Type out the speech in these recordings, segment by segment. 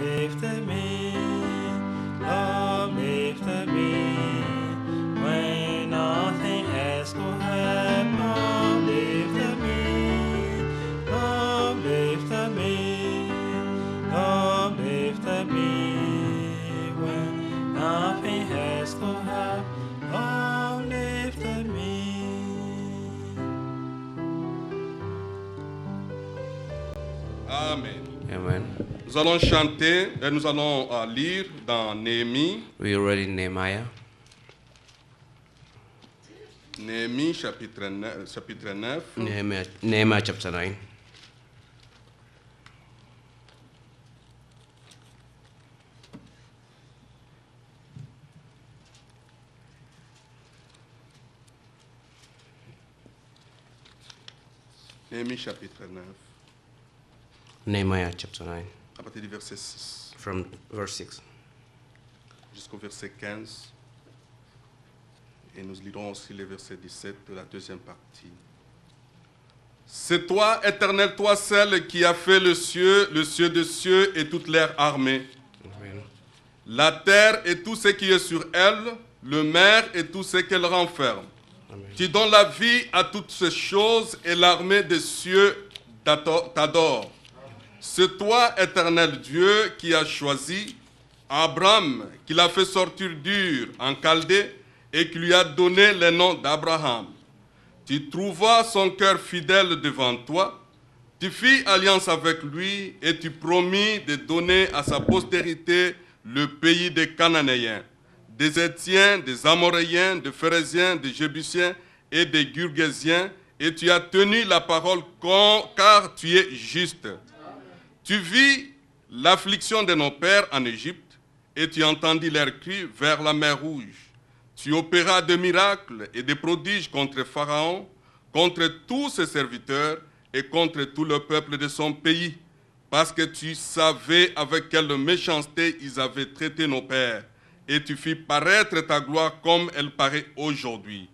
lifted me, love lifted me, when nothing else could help. Love lifted me, love lifted me, love lifted me, when nothing else could help. Love lifted me. Amen. Amen. Nous allons chanter et nous allons lire dans Néhémie, We read in Nehemiah, Néhémie chapitre 9, Nehemiah chapter 9. Néhémie chapitre 9, Nehemiah chapter 9, à partir du verset 6 from verse 6. jusqu'au verset 15. Et nous lirons aussi le verset 17 de la deuxième partie. C'est toi, Éternel, toi seul, qui as fait le ciel des cieux et toute l'air armée, Amen. la terre et tout ce qui est sur elle, le mer et tout ce qu'elle renferme. Amen. Tu donnes la vie à toutes ces choses et l'armée des cieux t'adore. C'est toi, Éternel Dieu, qui as choisi Abraham, qui l'a fait sortir d'Ur en Chaldée et qui lui a donné le nom d'Abraham. Tu trouvas son cœur fidèle devant toi, tu fis alliance avec lui et tu promis de donner à sa postérité le pays des Cananéens, des Hétiens, des Amoréens, des Phéréziens, des Jébusiens et des Girgésiens, et tu as tenu la parole car tu es juste. Tu vis l'affliction de nos pères en Égypte et tu entendis leurs cris vers la mer Rouge. Tu opéras des miracles et des prodiges contre Pharaon, contre tous ses serviteurs et contre tout le peuple de son pays, parce que tu savais avec quelle méchanceté ils avaient traité nos pères, et tu fis paraître ta gloire comme elle paraît aujourd'hui.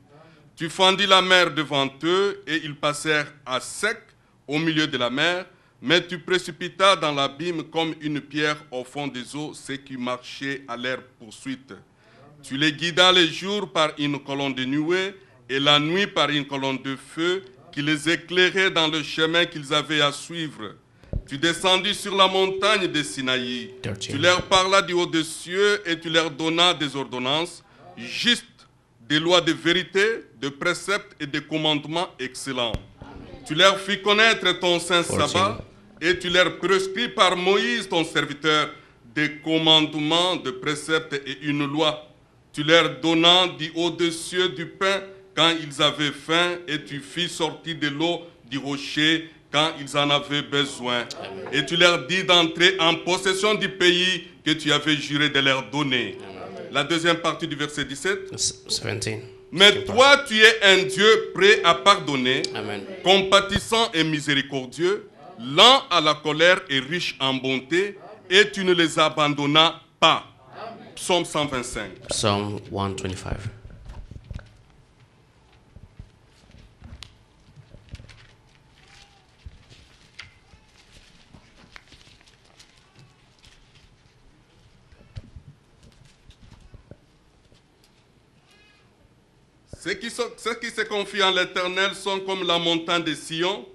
Tu fendis la mer devant eux, et ils passèrent à sec au milieu de la mer, mais tu précipitas dans l'abîme comme une pierre au fond des eaux ceux qui marchaient à leur poursuite. Tu les guidas le jour par une colonne de nuée, et la nuit par une colonne de feu qui les éclairait dans le chemin qu'ils avaient à suivre. Tu descendis sur la montagne de Sinaï. 13. Tu leur parlas du haut des cieux et tu leur donnas des ordonnances justes, des lois de vérité, de préceptes et de commandements excellents. Tu leur fis connaître ton saint 14. sabbat et tu leur prescris par Moïse ton serviteur des commandements, de préceptes et une loi. Tu leur donnas du haut des cieux du pain quand ils avaient faim et tu fis sortir de l'eau du rocher quand ils en avaient besoin. Et tu leur dis d'entrer en possession du pays que tu avais juré de leur donner. La deuxième partie du verset 17. 17. Mais toi, tu es un Dieu prêt à pardonner, Amen. compatissant et miséricordieux, lent à la colère et riche en bonté, et tu ne les abandonnas pas. Psaume 125. Psalm 125. Ceux qui se confient en l'Éternel sont comme la montagne de Sion.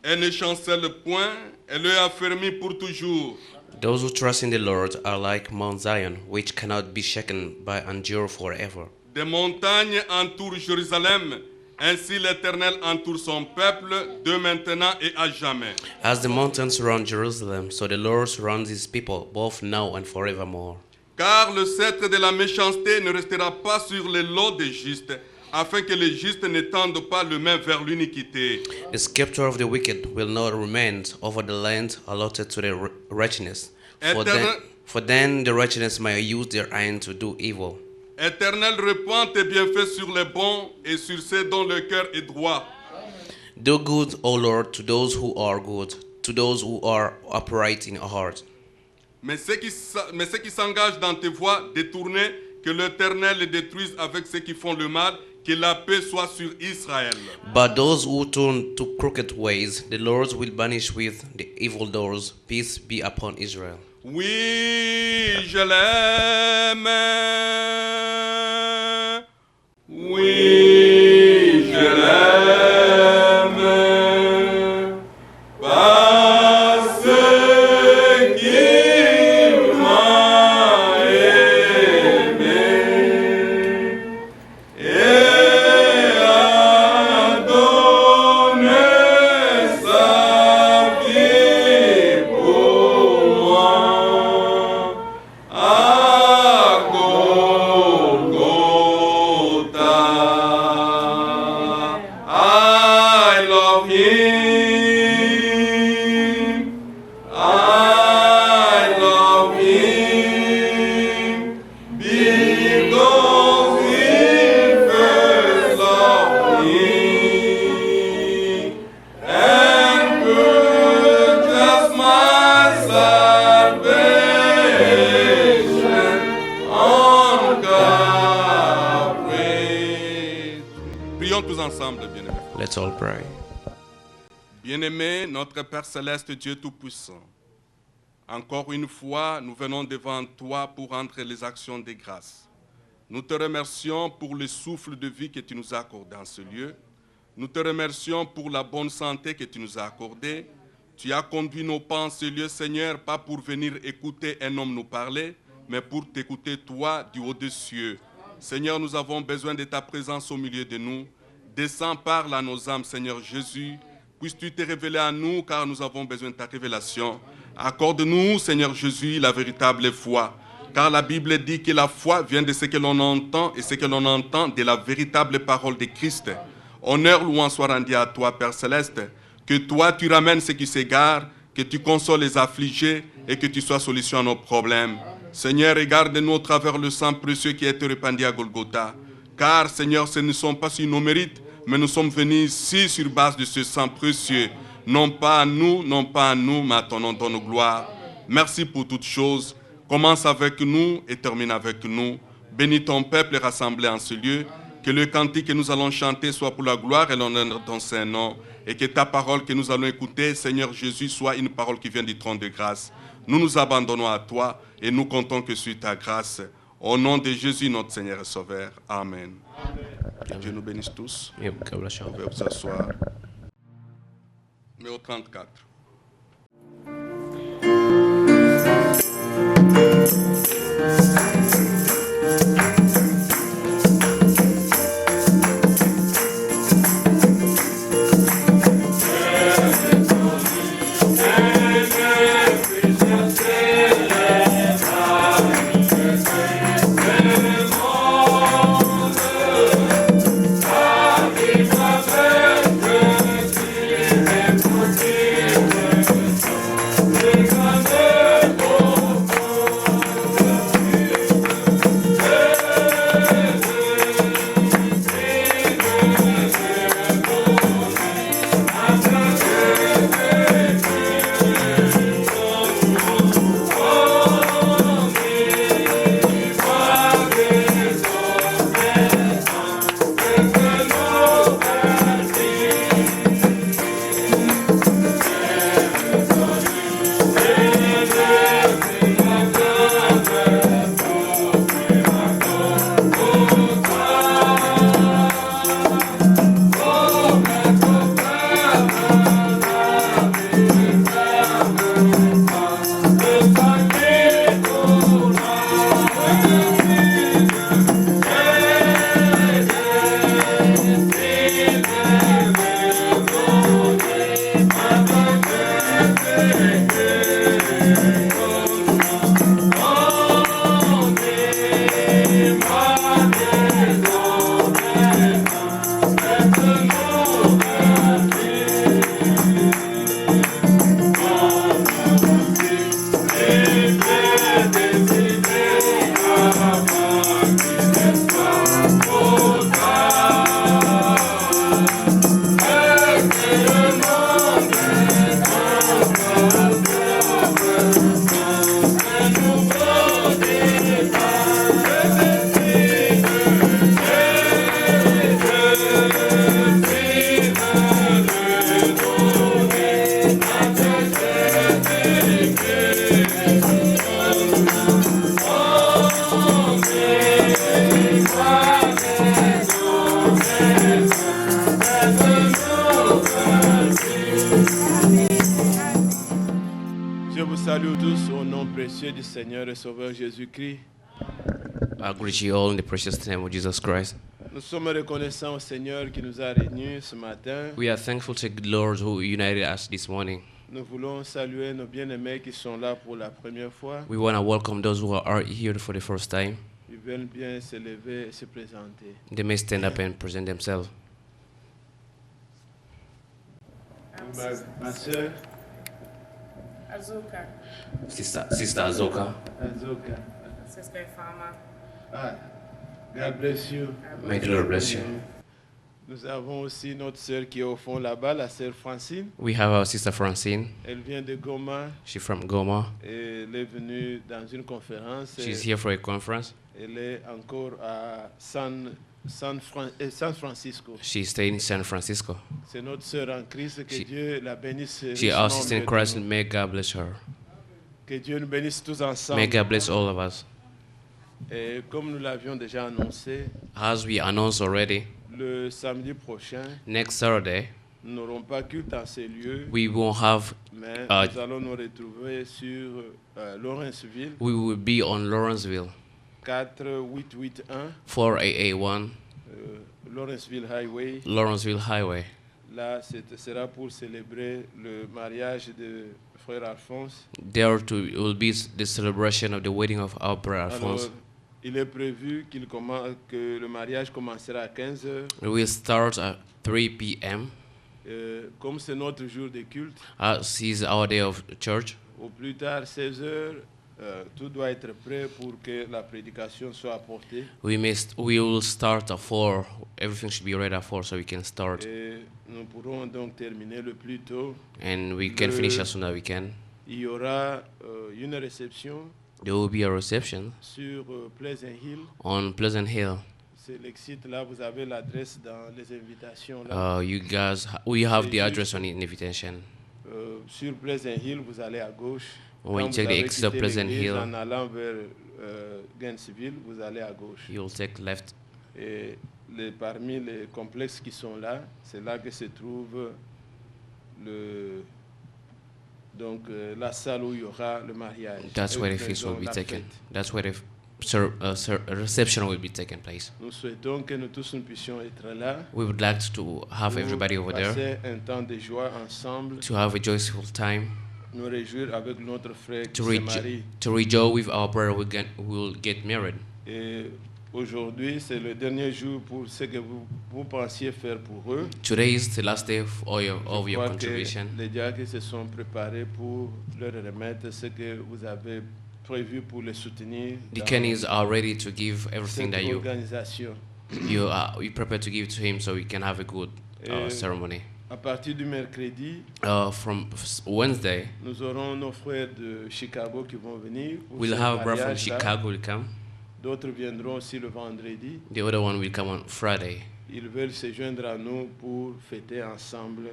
Elle ne chancelle point, elle est affermie pour toujours. Those who trust in the Lord are like Mount Zion, which cannot be shaken by endure forever. Des montagnes entourent Jérusalem, ainsi l'Éternel entoure son peuple, de maintenant et à jamais. As the mountains surround Jerusalem, so the Lord surrounds his people, both now and forevermore. Car le sceptre de la méchanceté ne restera pas sur les lots des justes, afin que les justes ne tendent pas le main vers l'iniquité. The scepter of the wicked will not remain over the land allotted to the wretchness, for then the wretchness may use their hand to do evil. Éternel, répands tes bienfaits sur les bons et sur ceux dont le cœur est droit. Do good, O Lord, to those who are good, to those who are upright in heart. Mais ceux qui s'engagent dans tes voies détournées, que l'Éternel les détruise avec ceux qui font le mal, que la paix soit sur Israël. But those who turn to crooked ways, the Lord will banish with the evildoers. Peace be upon Israel. Oui, je l'aime. Oui, je l'aime. Parce qu'il m'a aimé et a donné sa vie pour moi à Golgotha. I love him. I love him because he first loved me and purchased my salvation on Calvary. Prions tous ensemble, bien-aimés. Let's all pray. Bien-aimé, notre Père Céleste, Dieu Tout-Puissant, encore une fois, nous venons devant toi pour rendre les actions de grâce. Nous te remercions pour le souffle de vie que tu nous as accordé en ce lieu. Nous te remercions pour la bonne santé que tu nous as accordée. Tu as conduit nos pas en ce lieu, Seigneur, pas pour venir écouter un homme nous parler, mais pour t'écouter toi du haut des cieux. Seigneur, nous avons besoin de ta présence au milieu de nous. Descends, parle à nos âmes, Seigneur Jésus. Puisses-tu te révéler à nous, car nous avons besoin de ta révélation. Accorde-nous, Seigneur Jésus, la véritable foi. Car la Bible dit que la foi vient de ce que l'on entend, et ce que l'on entend de la véritable parole de Christ. Honneur, louange soit rendu à toi, Père Céleste. Que toi, tu ramènes ceux qui s'égarent, que tu consoles les affligés, et que tu sois solution à nos problèmes. Seigneur, regarde-nous au travers le sang précieux qui a été répandu à Golgotha. Car, Seigneur, ce ne sont pas sur nos mérites, mais nous sommes venus ici sur base de ce sang précieux. Non pas à nous, mais à ton nom, ton gloire. Merci pour toutes choses. Commence avec nous et termine avec nous. Bénis ton peuple rassemblé en ce lieu. Que le cantique que nous allons chanter soit pour la gloire et l'honneur de ton Saint-Nom. Et que ta parole que nous allons écouter, Seigneur Jésus, soit une parole qui vient du trône de grâce. Nous nous abandonnons à toi et nous comptons que sur ta grâce. Au nom de Jésus, notre Seigneur et Sauveur. Amen. Que Dieu nous bénisse tous. Yep, God bless you. Vous pouvez vous asseoir. Numéro 34. Thank you. tous au nom précieux du Seigneur et Sauveur Jésus-Christ. I greet you all in the precious name of Jesus Christ. Nous sommes reconnaissants au Seigneur qui nous a réunis ce matin. We are thankful to the Lord who united us this morning. Nous voulons saluer nos bien-aimés qui sont là pour la première fois. We want to welcome those who are here for the first time. Ils veulent bien se lever et se présenter. They may stand up and present themselves. Ma soeur Azuka, Sister Azoka, Azoka. Sister Fama. Ah, God bless you. may the Lord bless you. Nous avons aussi notre sœur qui est au fond là-bas, la sœur Francine. We have our sister Francine. Elle vient de Goma She's from Goma. et elle est venue dans une conférence. She's here for a conference. Elle est encore à San Francisco. She stayed in San Francisco. C'est notre sœur en Christ. Que She- Dieu la bénisse. She richement our sister in auprès de Christ. nous. May God bless her. Que Dieu nous bénisse tous May ensemble. God bless all of us. Et comme nous l'avions déjà annoncé, As we announced already, le samedi prochain, next Saturday nous n'aurons pas culte en ces lieux, we won't have. mais Ah. nous allons nous retrouver sur Lawrenceville, We will be on Lawrenceville, 4881, 4AA1 Lawrenceville Highway. Lawrenceville Highway. Là, ce sera pour célébrer le mariage de frère Alphonse. There it will be the celebration of the wedding of our brother Alphonse. Alors, il est prévu que le mariage commencera à 15 heures. We start at 3 p.m. Comme c'est notre jour de culte, As is our day of church. au plus tard 16 heures, tout doit être prêt pour que la prédication soit apportée. We will start at 4. Everything should be ready at 4 so we can start. Et nous pourrons donc terminer le plus tôt. And we can finish as soon as we can. Il y aura une réception There will be a reception sur Pleasant Hill. on Pleasant Hill. C'est le site là, vous avez l'adresse dans les invitations là. You guys, we have the address on the invitation. Sur Pleasant Hill, vous allez à gauche. When Quand you take vous the avez exit of quitté Pleasant l'église, Hill, en allant vers Gainesville, vous allez à gauche. you'll take left. Et parmi les complexes qui sont là, c'est là que se trouve la salle où il y aura le mariage. That's where the feast will be taken. That's where the reception will be taken place. Nous souhaitons que nous tous nous puissions être là. We would like to have everybody over there, passer un temps de joie ensemble, to have a joyful time, nous réjouir avec notre frère qui to, se marie. to rejoice with our brother who will get married. Et aujourd'hui, c'est le dernier jour pour ce que vous pensiez faire pour eux. Today is the last day of your Je crois que contribution. les diacres se sont préparés pour leur remettre ce que vous avez prévu pour les soutenir The dans Kenny's are ready to give everything cette that you organisation. you prepare to give to him so we can have a good ceremony. À partir du mercredi, From Wednesday, nous aurons nos frères de Chicago qui vont venir. pour we'll ce have a brother from mariage-là. Chicago will come. D'autres viendront aussi le vendredi. The other one will come on Friday. Ils veulent se joindre à nous pour fêter ensemble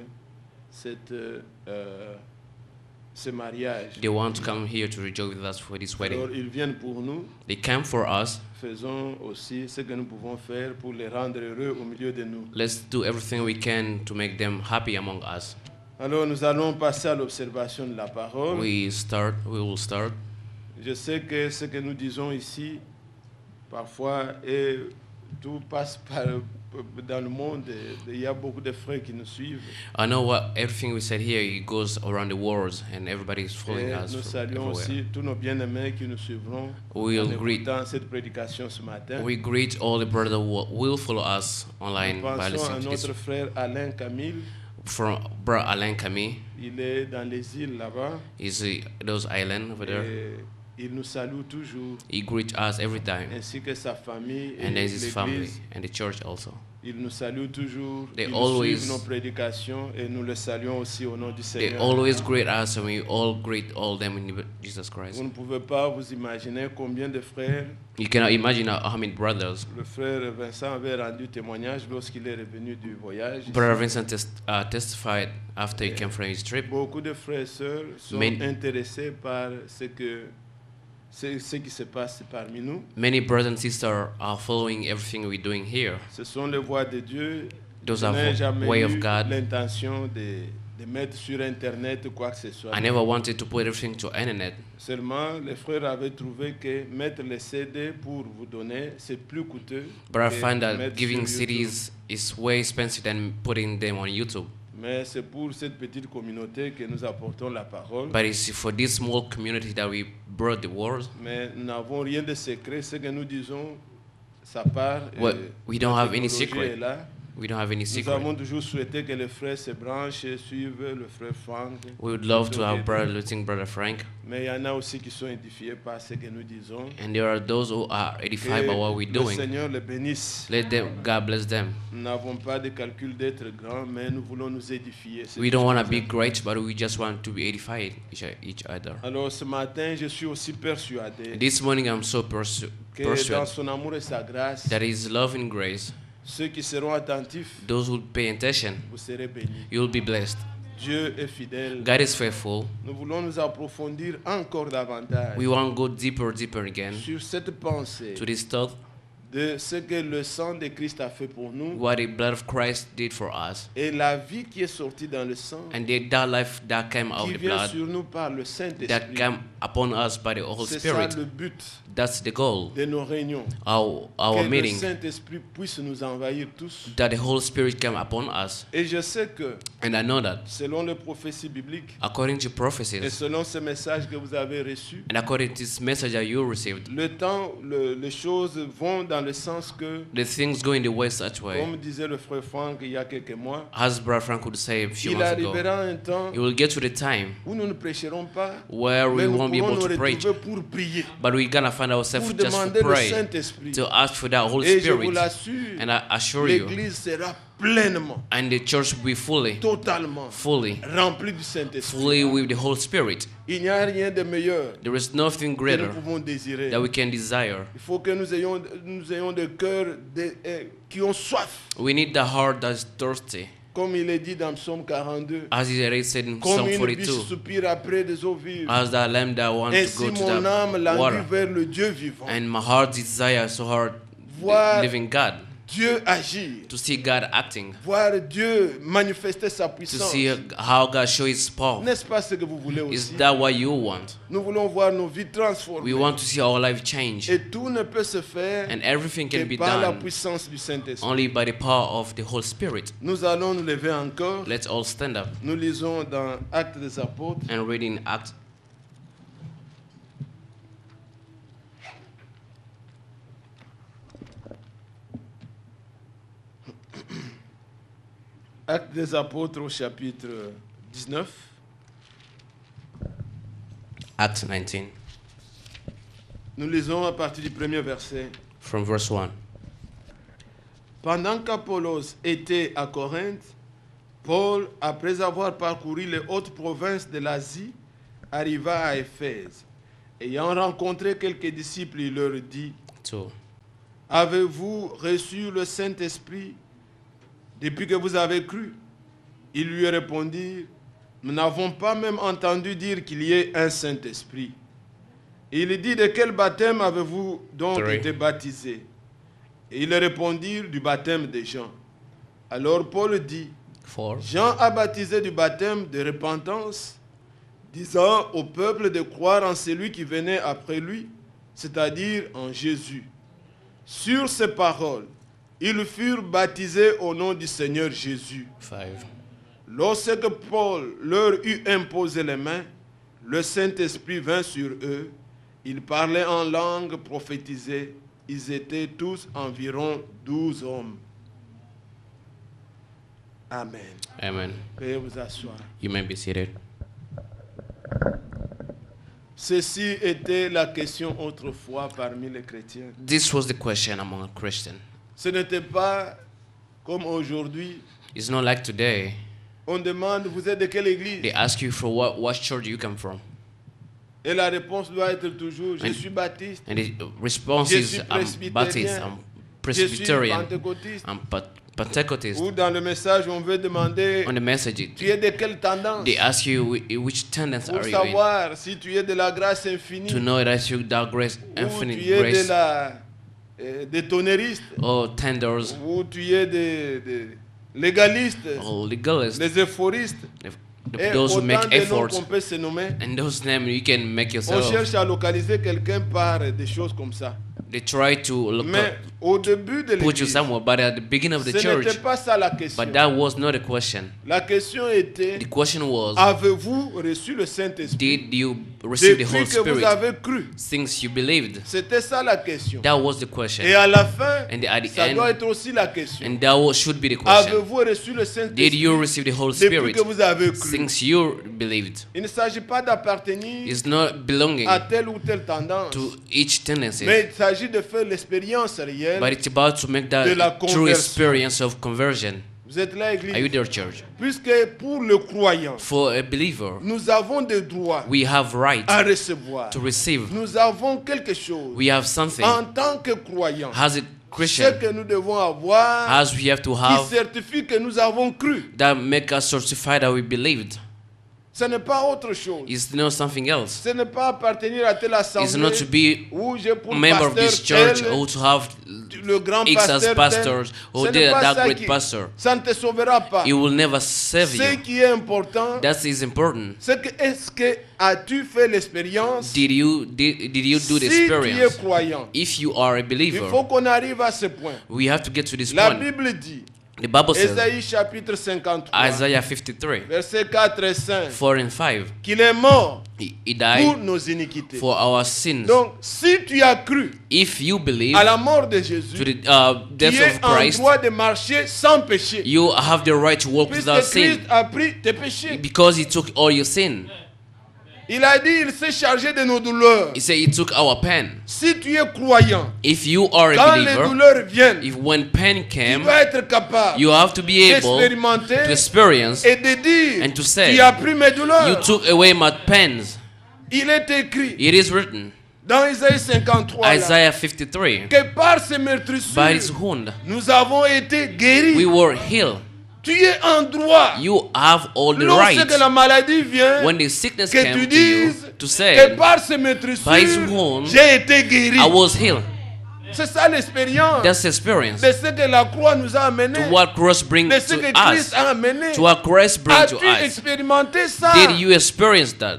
ce mariage. They want to come here to rejoice with us for this Alors, wedding. ils viennent pour nous. They come for us. Faisons aussi ce que nous pouvons faire pour les rendre heureux au milieu de nous. Let's do everything we can to make them happy among us. Alors, nous allons passer à l'observation de la parole. We will start. Je sais que ce que nous disons ici, parfois, tout passe dans le monde. Il y a beaucoup de frères qui nous suivent. I know what everything we said here it goes around the world and everybody is following Et us nous from saluons everywhere. aussi tous nos bien-aimés qui nous suivront We'll en greet- écoutant cette prédication ce matin. We greet all the brothers who will follow us online Nous by pensons à listening to this. notre frère Alain Camille. From Brother Alain Camille, Il est dans les îles là-bas. is those islands over there. Et il nous salue toujours, He greets us every time, ainsi que sa famille et and there's his family l'église. and the church also. Il nous salue toujours. They Ils always- suivent nos prédications et nous le saluons aussi au nom du They Seigneur. always greet us, and we all greet all them in Jesus Vous Christ. ne pouvez pas vous imaginer combien de frères. You cannot imagine how many brothers. Le frère Vincent avait rendu témoignage lorsqu'il est revenu du voyage. Brother Vincent testified after he came from his trip. Beaucoup de frères et sœurs sont Many- intéressés par ce qui se passe parmi nous. Many brothers and sisters are following everything we're doing here. Ce sont les voies de Dieu. Those Je are n'ai jamais way eu of God. l'intention de mettre sur Internet quoi que ce soit. I never wanted to put everything to internet. Seulement, les frères avaient trouvé que mettre les CD pour vous donner, c'est plus coûteux. But I que find that mettre giving sur YouTube. CDs is way expensive than putting them on YouTube. Mais c'est pour cette petite communauté que nous apportons la parole. But it's for this small community that we brought the word. Mais nous n'avons rien de secret. Ce que nous disons, ça part. We don't have any est secret. là. We don't have any Nous secret. avons toujours souhaité que les frères se branchent et suivent le frère Frank. We would love to have Brother Lutting, Brother Frank. Mais il y en a aussi qui sont édifiés par ce que nous disons. And there are those who are edified by what we're Le doing. Seigneur les bénisse. Let them, God bless them. Nous n'avons pas de calcul d'être grands, mais nous voulons nous édifier. C'est We tout don't ce want to que be nous great, but we just want to be edified each other. Alors ce matin, je suis aussi persuadé This morning I'm so que dans persuaded son amour et sa grâce, that His love and grace, ceux qui seront attentifs, those who pay attention, vous serez bénis. you'll be blessed. Dieu est fidèle. God is faithful. Nous voulons nous approfondir encore davantage We want to go deeper again sur cette pensée to this thought, de ce que le sang de Christ a fait pour nous what the blood of Christ did for us, et la vie qui est sortie dans le sang and that life that came out qui of the vient blood, sur nous par le that Saint-Esprit. came upon us by the Holy C'est ça Spirit. le but That's the goal. de nos réunions. Our Que le meeting, Saint-Esprit puisse nous envahir tous. that the Holy Spirit came upon us. Et je sais que, And I know that selon les prophéties bibliques according to et prophecies selon ce message que vous avez reçu, and according to this message that you received, le temps, les choses vont dans le sens que, the things go in the way such way. comme disait le frère Franck il y a quelques mois, As Brother Frank would say a few il months ago, arrivera un temps it will get to the time où nous ne prêcherons pas, where we mais nous won't be pourrons able nous to preach, retrouver pour prier, but we're gonna find ourselves pour just to demander le pray, Saint-Esprit. to ask for that Holy Et je vous Spirit. l'assure, And I assure you, l'Église sera pleinement, and the church will be fully totalement remplie du Saint-Esprit. with the Holy Spirit. Il n'y a rien de meilleur There is nothing que nous greater pouvons désirer. that we can desire. Il faut que nous ayons des cœurs qui ont soif. We need the heart that's thirsty, Comme il est dit dans Psaume 42. as is already said in Comme Psalm une biche 42, soupire après des eaux vives. as the lamb that wants to Ainsi go to mon âme the languit water, vers le Dieu vivant. and my heart desires so hard Voir the living God, Dieu agir. to see God acting, Voir Dieu manifester sa to puissance. see how God shows His power. N'est-ce pas ce que vous voulez Is aussi? that what you want? Nous voulons voir nos vies We transformées. want to see our life change, Et tout ne peut se faire and everything can be que par la done puissance du Saint-Esprit. only by the power of the Holy Spirit. Nous allons nous lever encore. Let's all stand up Nous lisons dans Actes des Apôtres, and read in Acts. Actes des Apôtres au chapitre 19. Acts 19, Nous lisons à partir du premier verset. from verse 1. Pendant qu'Apollos était à Corinthe, Paul, après avoir parcouru les hautes provinces de l'Asie, arriva à Éphèse. Ayant rencontré quelques disciples, il leur dit, 2. avez-vous reçu le Saint-Esprit depuis que vous avez cru? Ils lui répondirent, nous n'avons pas même entendu dire qu'il y ait un Saint-Esprit. Il dit, de quel baptême avez-vous donc 3. été baptisés? Et ils répondirent, du baptême de Jean. Alors Paul dit, 4. Jean a baptisé du baptême de repentance, disant au peuple de croire en celui qui venait après lui, c'est-à-dire en Jésus. Sur ces paroles, ils furent baptisés au nom du Seigneur Jésus. 5. Lorsque Paul leur eut imposé les mains, le Saint-Esprit vint sur eux. Ils parlaient en langue prophétisée. Ils étaient tous environ 12 hommes. Amen. Amen. Veuillez vous asseoir. You may be seated. Ceci était la question autrefois parmi les chrétiens. This was the question among Christians. Ce n'était pas comme aujourd'hui. It's not like today. On demande, vous êtes de quelle église? They ask you for what church you come from. Et la réponse doit être toujours, je And- suis baptiste, And the response Je is, suis I'm Baptist, I'm je suis Presbyterian, pentecôtiste. I'm Pentecostist. Ou dans le message, on veut demander, On the message, tu es de quelle tendance? they ask you which tendency Pour are you in, savoir si tu es de la grâce infinie to know that you that grace, ou infinite tu es grace, des tonnéristes or tenders, ou tu es légalistes, legalists, les éphoristes, et those who autant make de noms efforts, qu'on peut se nommer. and those names you can make On yourself. cherche à localiser quelqu'un par des choses comme ça. They try to Mais au début de put you l'église, somewhere, but at the beginning of the ce n'était church, pas ça la question. but that was not a question. La question était, The question was, avez-vous reçu le Saint-Esprit did you receive the depuis Holy que vous Spirit avez cru? since you believed? C'était ça la question. That was the question. Et à la fin, And at the ça doit end, être aussi la question. and that should be the question. Avez-vous reçu le Did you Saint-Esprit receive the Holy depuis Spirit que vous avez cru? since you believed? Il ne s'agit pas d'appartenir It's not belonging à telle ou telle tendance, to each tendency, mais il s'agit de faire l'expérience réelle. but it's about to make de la that true conversion. experience of conversion. Vous êtes là, Are you Église? there, church? Puisque pour le croyant, For a believer, nous avons des droits we have right à recevoir. to receive. Nous avons quelque chose We have something en tant que croyants. as a Ce Christian, que nous devons avoir as we have to qui have, certifie que nous avons cru. that make us certify that we believed. Ce n'est pas autre chose. It's not something else. Ce n'est pas appartenir à telle It's not assemblée to be où j'ai pour a member of this pasteur church tel, or to have le grand X as pasteur tel. pastors or Ce n'est pas that ça great qui- pastor. Ça ne te sauvera pas. It will never save Ce you. qui est important, That is important. c'est que est-ce que as-tu fait l'expérience? Did you do the Si tu es experience? croyant, If you are a il believer, faut qu'on arrive à ce point. we have to get to this La point. Bible dit, The Bible says, Ésaïe chapitre 53, Isaiah 53, versets 4 et 5, 4 and 5, qu'il est mort he pour died nos iniquités. for our sins. Donc, si tu as cru If you believe à la mort de to Jésus, the tu death es of en Christ, droit de marcher sans péché. you have the right to walk Puisque without Christ sin a pris tes péchés. because he took all your sin. Il a dit, il s'est chargé de nos douleurs. He said he took our pain. Si tu es croyant, If you are a quand les believer, douleurs viennent, if when pain tu came, dois être capable you have to be able to d'expérimenter experience et de dire, and to say, tu as pris mes you douleurs. took away my pains. Il est écrit It is written, dans Isaïe 53 là, Isaiah 53, que par ses by his meurtrissures, wound nous avons été guéris. we were healed. Tu es en droit. You have all the Lorsque right la maladie vient, when the sickness que came tu to you dises to que say, par ses by his meurtrissures, wound, j'ai été guéri. I was healed. C'est ça l'expérience That's the experience. de ce que la croix nous a amené, To what Christ brings de ce to que us. Christ a amené. To what Christ brings to As-tu us. expérimenté ça? Did you experience that?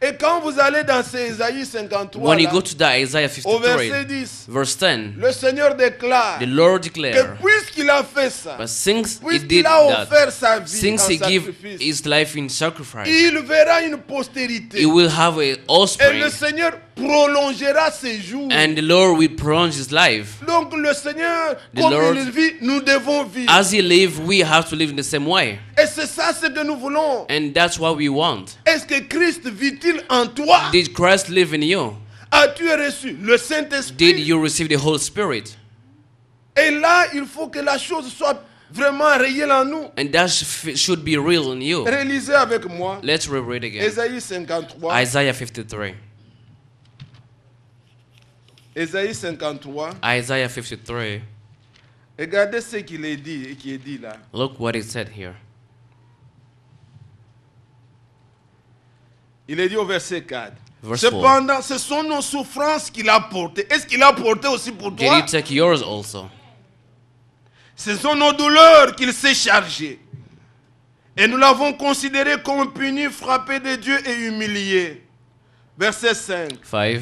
Et quand vous allez dans ces Isaïe 53, When you là, go to that Isaiah au verset 53, 10, verse 10, le Seigneur déclare the Lord que declared, puisqu'il a fait ça, but since he did puisqu'il a that, offert sa vie en since he gave sacrifice, his life in sacrifice, il verra une postérité. he will have a Et offspring, le Seigneur prolongera ses jours. and the Lord will prolong his life. Donc le Seigneur, The comme Lord- il vit, nous devons vivre. As he live, we have to live in the same way. Et c'est ça ce que nous voulons. And that's what we want. Est-ce que Christ vit-il en toi? Did Christ live in you? As-tu reçu le Did Saint-Esprit? you receive the Holy Spirit? Et là, il faut que la chose soit vraiment réelle en nous. And that should be real in you. Réalisez avec moi. Let's reread again. Ésaïe 53. Isaiah 53. Ésaïe 53. Isaiah 53. Regardez ce qu'il est dit et qui est dit là. Look what it said here. Il est dit au verset 4. Verse 4. Cependant, ce sont nos souffrances qu'il a portées. Est-ce qu'il a porté aussi pour Did toi? he take yours also? Ce sont nos douleurs qu'il s'est chargé. Et nous l'avons considéré comme puni, frappé de Dieu et humilié. Verset 5. 5.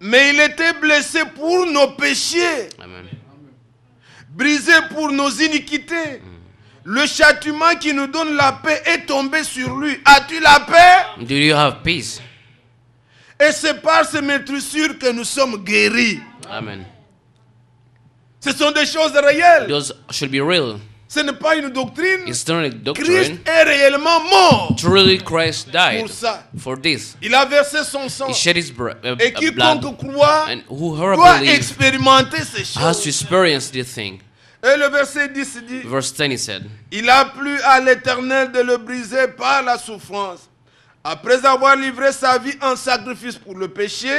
Mais il était blessé pour nos péchés, Amen. brisé pour nos iniquités. Le châtiment qui nous donne la paix est tombé sur lui. As-tu la paix? Do you have peace? Et c'est par ces meurtrissures que nous sommes guéris. Amen. Ce sont des choses réelles. Those should be real. Ce n'est pas une doctrine. It's not a Christ doctrine. est réellement mort Truly, Christ died pour ça. for this. Il a versé son sang. He shed his Et blood, quiconque croit and whoever doit believes expérimenter ces has choses. to experience this thing. Et le verset 10 dit, Verse 10 he said, il a plu à l'Éternel de le briser par la souffrance. Après avoir livré sa vie en sacrifice pour le péché,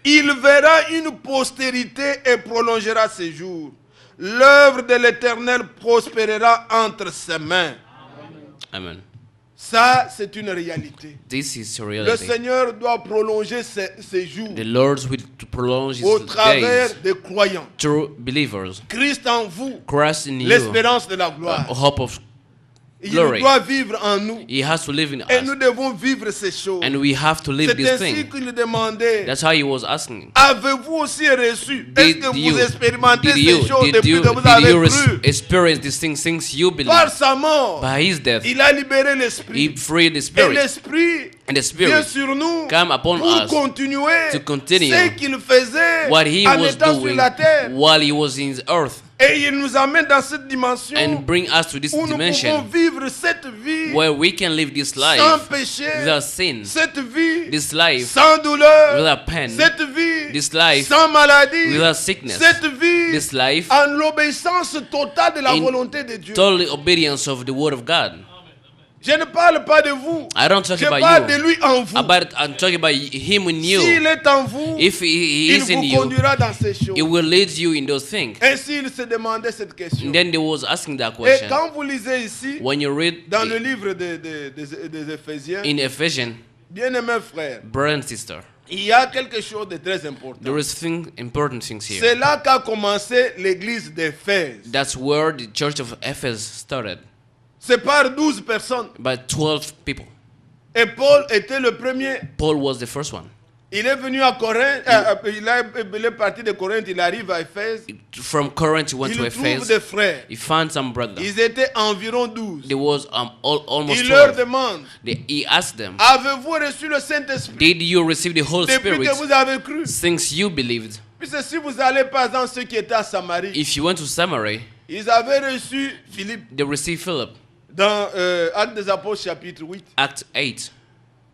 il verra une postérité et prolongera ses jours. L'œuvre de l'Éternel prospérera entre ses mains. Amen. Ça, c'est une réalité. This is a Le reality. Seigneur doit prolonger ses jours The Lord will prolong au his travers days des croyants. through believers. Christ en vous, Christ in you, l'espérance de la a gloire. hope of Il glory. doit vivre en nous. He has to live in Et nous us. devons vivre ces choses. And we have to live C'est this ainsi thing. qu'il demandait. That's how he was asking. Avez-vous aussi reçu? Est-ce Did que you, vous expérimentez did you, ces choses did depuis you, que vous did avez you cru? experience these things since you believe? Par sa mort, By his death, il a libéré he l'esprit. freed the Et spirit. l'esprit And vient the spirit sur nous come upon pour us continuer to continue ce qu'il faisait what he en was étant sur doing la terre. while he was in the earth, Et il nous amène dans cette dimension and bring us to this où nous pouvons dimension vivre cette vie where we can live this sans life péché, without sin, cette vie this life sans douleur, without pain, cette vie this life sans maladie, without sickness, cette vie this life en l'obéissance totale de la in volonté de Dieu. total obedience of the word of God. Je ne parle pas de vous, I don't talk je about parle de you. lui en vous. I'm talking about him in S'il you. est en vous, If he il is in vous you, conduira dans ces choses. it will lead you in those things. Ainsi, il se demandait cette question. And then they was asking that Et question. quand vous lisez ici, When you read dans le livre des Éphésiens, in Ephesians, bien-aimés frères, brother and sister, il y a quelque chose de très important. there is important things here. C'est là qu'a commencé l'église d'Éphèse. That's where the church of Ephesus started, C'est par 12 personnes. by 12 people. Et Paul était le premier. Paul was the first one. Il est venu à Corinthe, il est parti de Corinthe, il arrive à Éphèse. From Corinth, he went Il to trouve Ephesus. des frères. He found some brothers. Ils étaient environ 12. There was almost Il leur 12. demande, He asked them, avez-vous reçu le Saint-Esprit did you receive the Holy depuis Spirit que vous avez cru? since you believed? Puisque si vous allez par exemple ceux qui étaient à Samarie, If you went to Samaria, ils avaient reçu Philippe they received Philip. dans Actes des Apôtres chapitre 8. Act 8.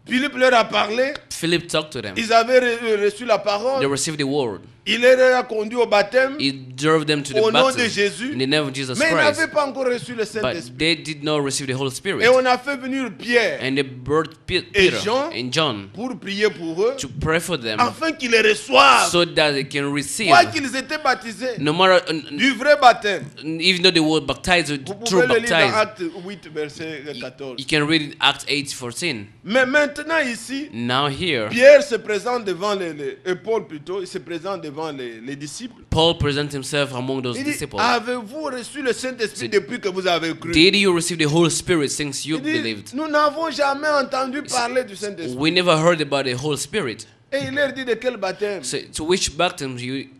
Philippe leur a parlé, Philip talked to them. ils avaient reçu la They parole, received the word. il les a conduits au baptême He drove them to au the nom de baptism Jésus, in the name of Jesus mais ils n'avaient Christ. pas encore reçu le But Saint-Esprit. they did not receive the Holy Et Spirit. on a fait venir Pierre And they brought et Peter Jean and John pour prier pour eux, to pray for them afin qu'ils les reçoivent. so that they can receive, Quoi qu'ils étaient baptisés, no matter, du vrai baptême. even though they were baptized, Vous pouvez true le lire dans baptized. Acte 8, verset 14. You can read it Act 8:14. Mais maintenant ici, Now here, Pierre se présente devant et Paul plutôt, il se présente devant les disciples. Paul presents himself among those Il dit, disciples. avez-vous reçu le Saint-Esprit depuis que vous avez cru? Did you receive the Holy Spirit since you Il dit, believed? nous n'avons jamais entendu parler du Saint-Esprit. We never heard about the Holy Spirit. Et il leur dit de quel baptême? So, to which baptism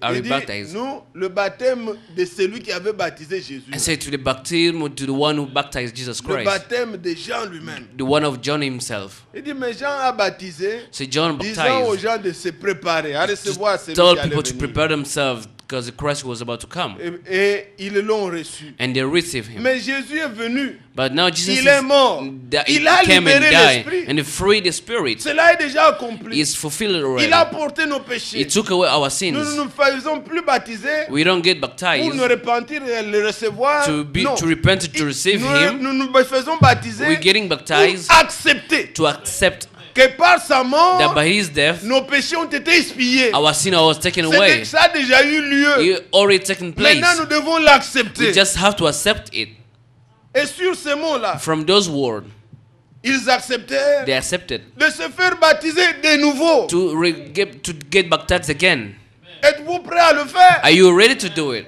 are Il you dit, baptized? nous, le baptême de celui qui avait baptisé Jésus. And say to the baptism, to the one who baptized Jesus Le Christ, baptême de Jean lui-même. the one of John himself. Il dit, mais Jean a baptisé, So John disant aux baptized, gens de se préparer à recevoir celui qui told allait people to venir. prepare themselves because the Christ was about to come. Et ils l'ont reçu. And they received him. Mais Jésus est venu. But now Jesus Il est mort. Il a came and libéré died l'esprit. and he freed the Spirit. Cela est déjà accompli. It's fulfilled already. Il a porté nos He péchés. took away our Nous sins. ne nous faisons plus baptiser We don't get pour baptized nous repentir et le recevoir. to Non. repent to receive Nous him. nous faisons baptiser We're getting baptized pour accepter to accept que par sa that mort, by his death, nos péchés ont été expiés. our sin was taken away. Ça a déjà eu lieu. It already taken place. Maintenant, nous devons l'accepter. We just have to accept it. Et sur ces mots-là, From those words, ils acceptèrent they accepted de se faire baptiser de nouveau. to get baptized again. Êtes-vous prêts à le faire? Are you ready to do it?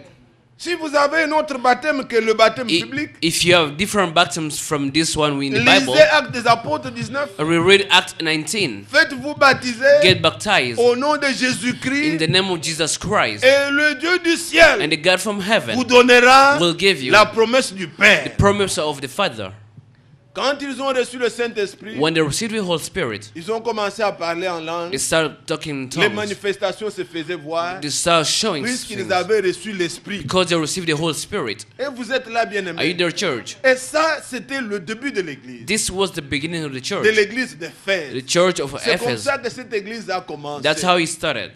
Si vous avez un autre baptême que le baptême biblique, If you have different baptisms from this one in the Bible, lisez Actes des Apôtres 19. we read Acts 19. Faites-vous baptiser Get baptized au nom de in Jésus-Christ the name of Jesus Christ, et le Dieu du ciel and the God from vous heaven donnera will give you la promesse du Père. the promise of the Father. Quand ils ont reçu le Saint-Esprit, When they received the Holy Spirit, ils ont commencé à parler en langue. they started talking in Les tongues. manifestations se faisaient voir They started showing puisqu'ils things avaient reçu l'Esprit. because they received the Holy Spirit. Et vous êtes là, Are you bien-aimés. their church? Et ça, c'était le début de l'Église. This was the beginning of the De church, l'Église the d'Éphèse. church of C'est comme Ephesus. ça que cette Église a commencé. That's how it started.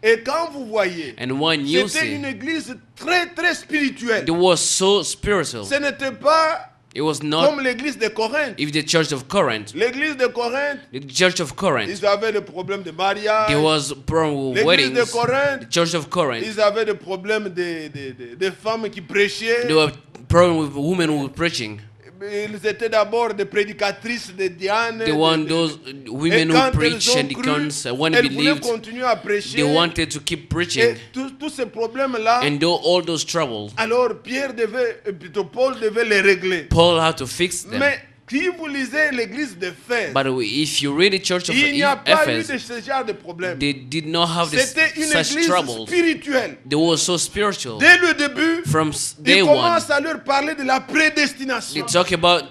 Et quand vous voyez, And when you c'était see, une Église très, très spirituelle. it was so spiritual. Ce n'était pas It was not comme l'Église de Corinthe. if the church of Corinth. L'Église de Corinthe, The church of Corinth, ils avaient des problèmes de mariage. there was problem with L'Église de weddings. Corinthe, The church of Corinth, ils avaient des problèmes de femmes qui prêchaient. there were problem with women who were preaching. ils étaient d'abord des prédicatrices de Diane. They want those women who preach and deacons. When they elles voulaient believed, continuer à prêcher. they wanted to keep preaching. Et tous ces problèmes-là, And though all those troubles, alors Paul devait les régler. Paul had to fix them. Mais si vous lisez l'église d'Éphèse, But if you read the church of il n'y a pas eu de Ephesus, ce genre de problème. they did not have this, C'était une such église troubles. spirituelle. They were so spiritual. Dès le début, From day il one, commence à leur parler de la they prédestination. talk about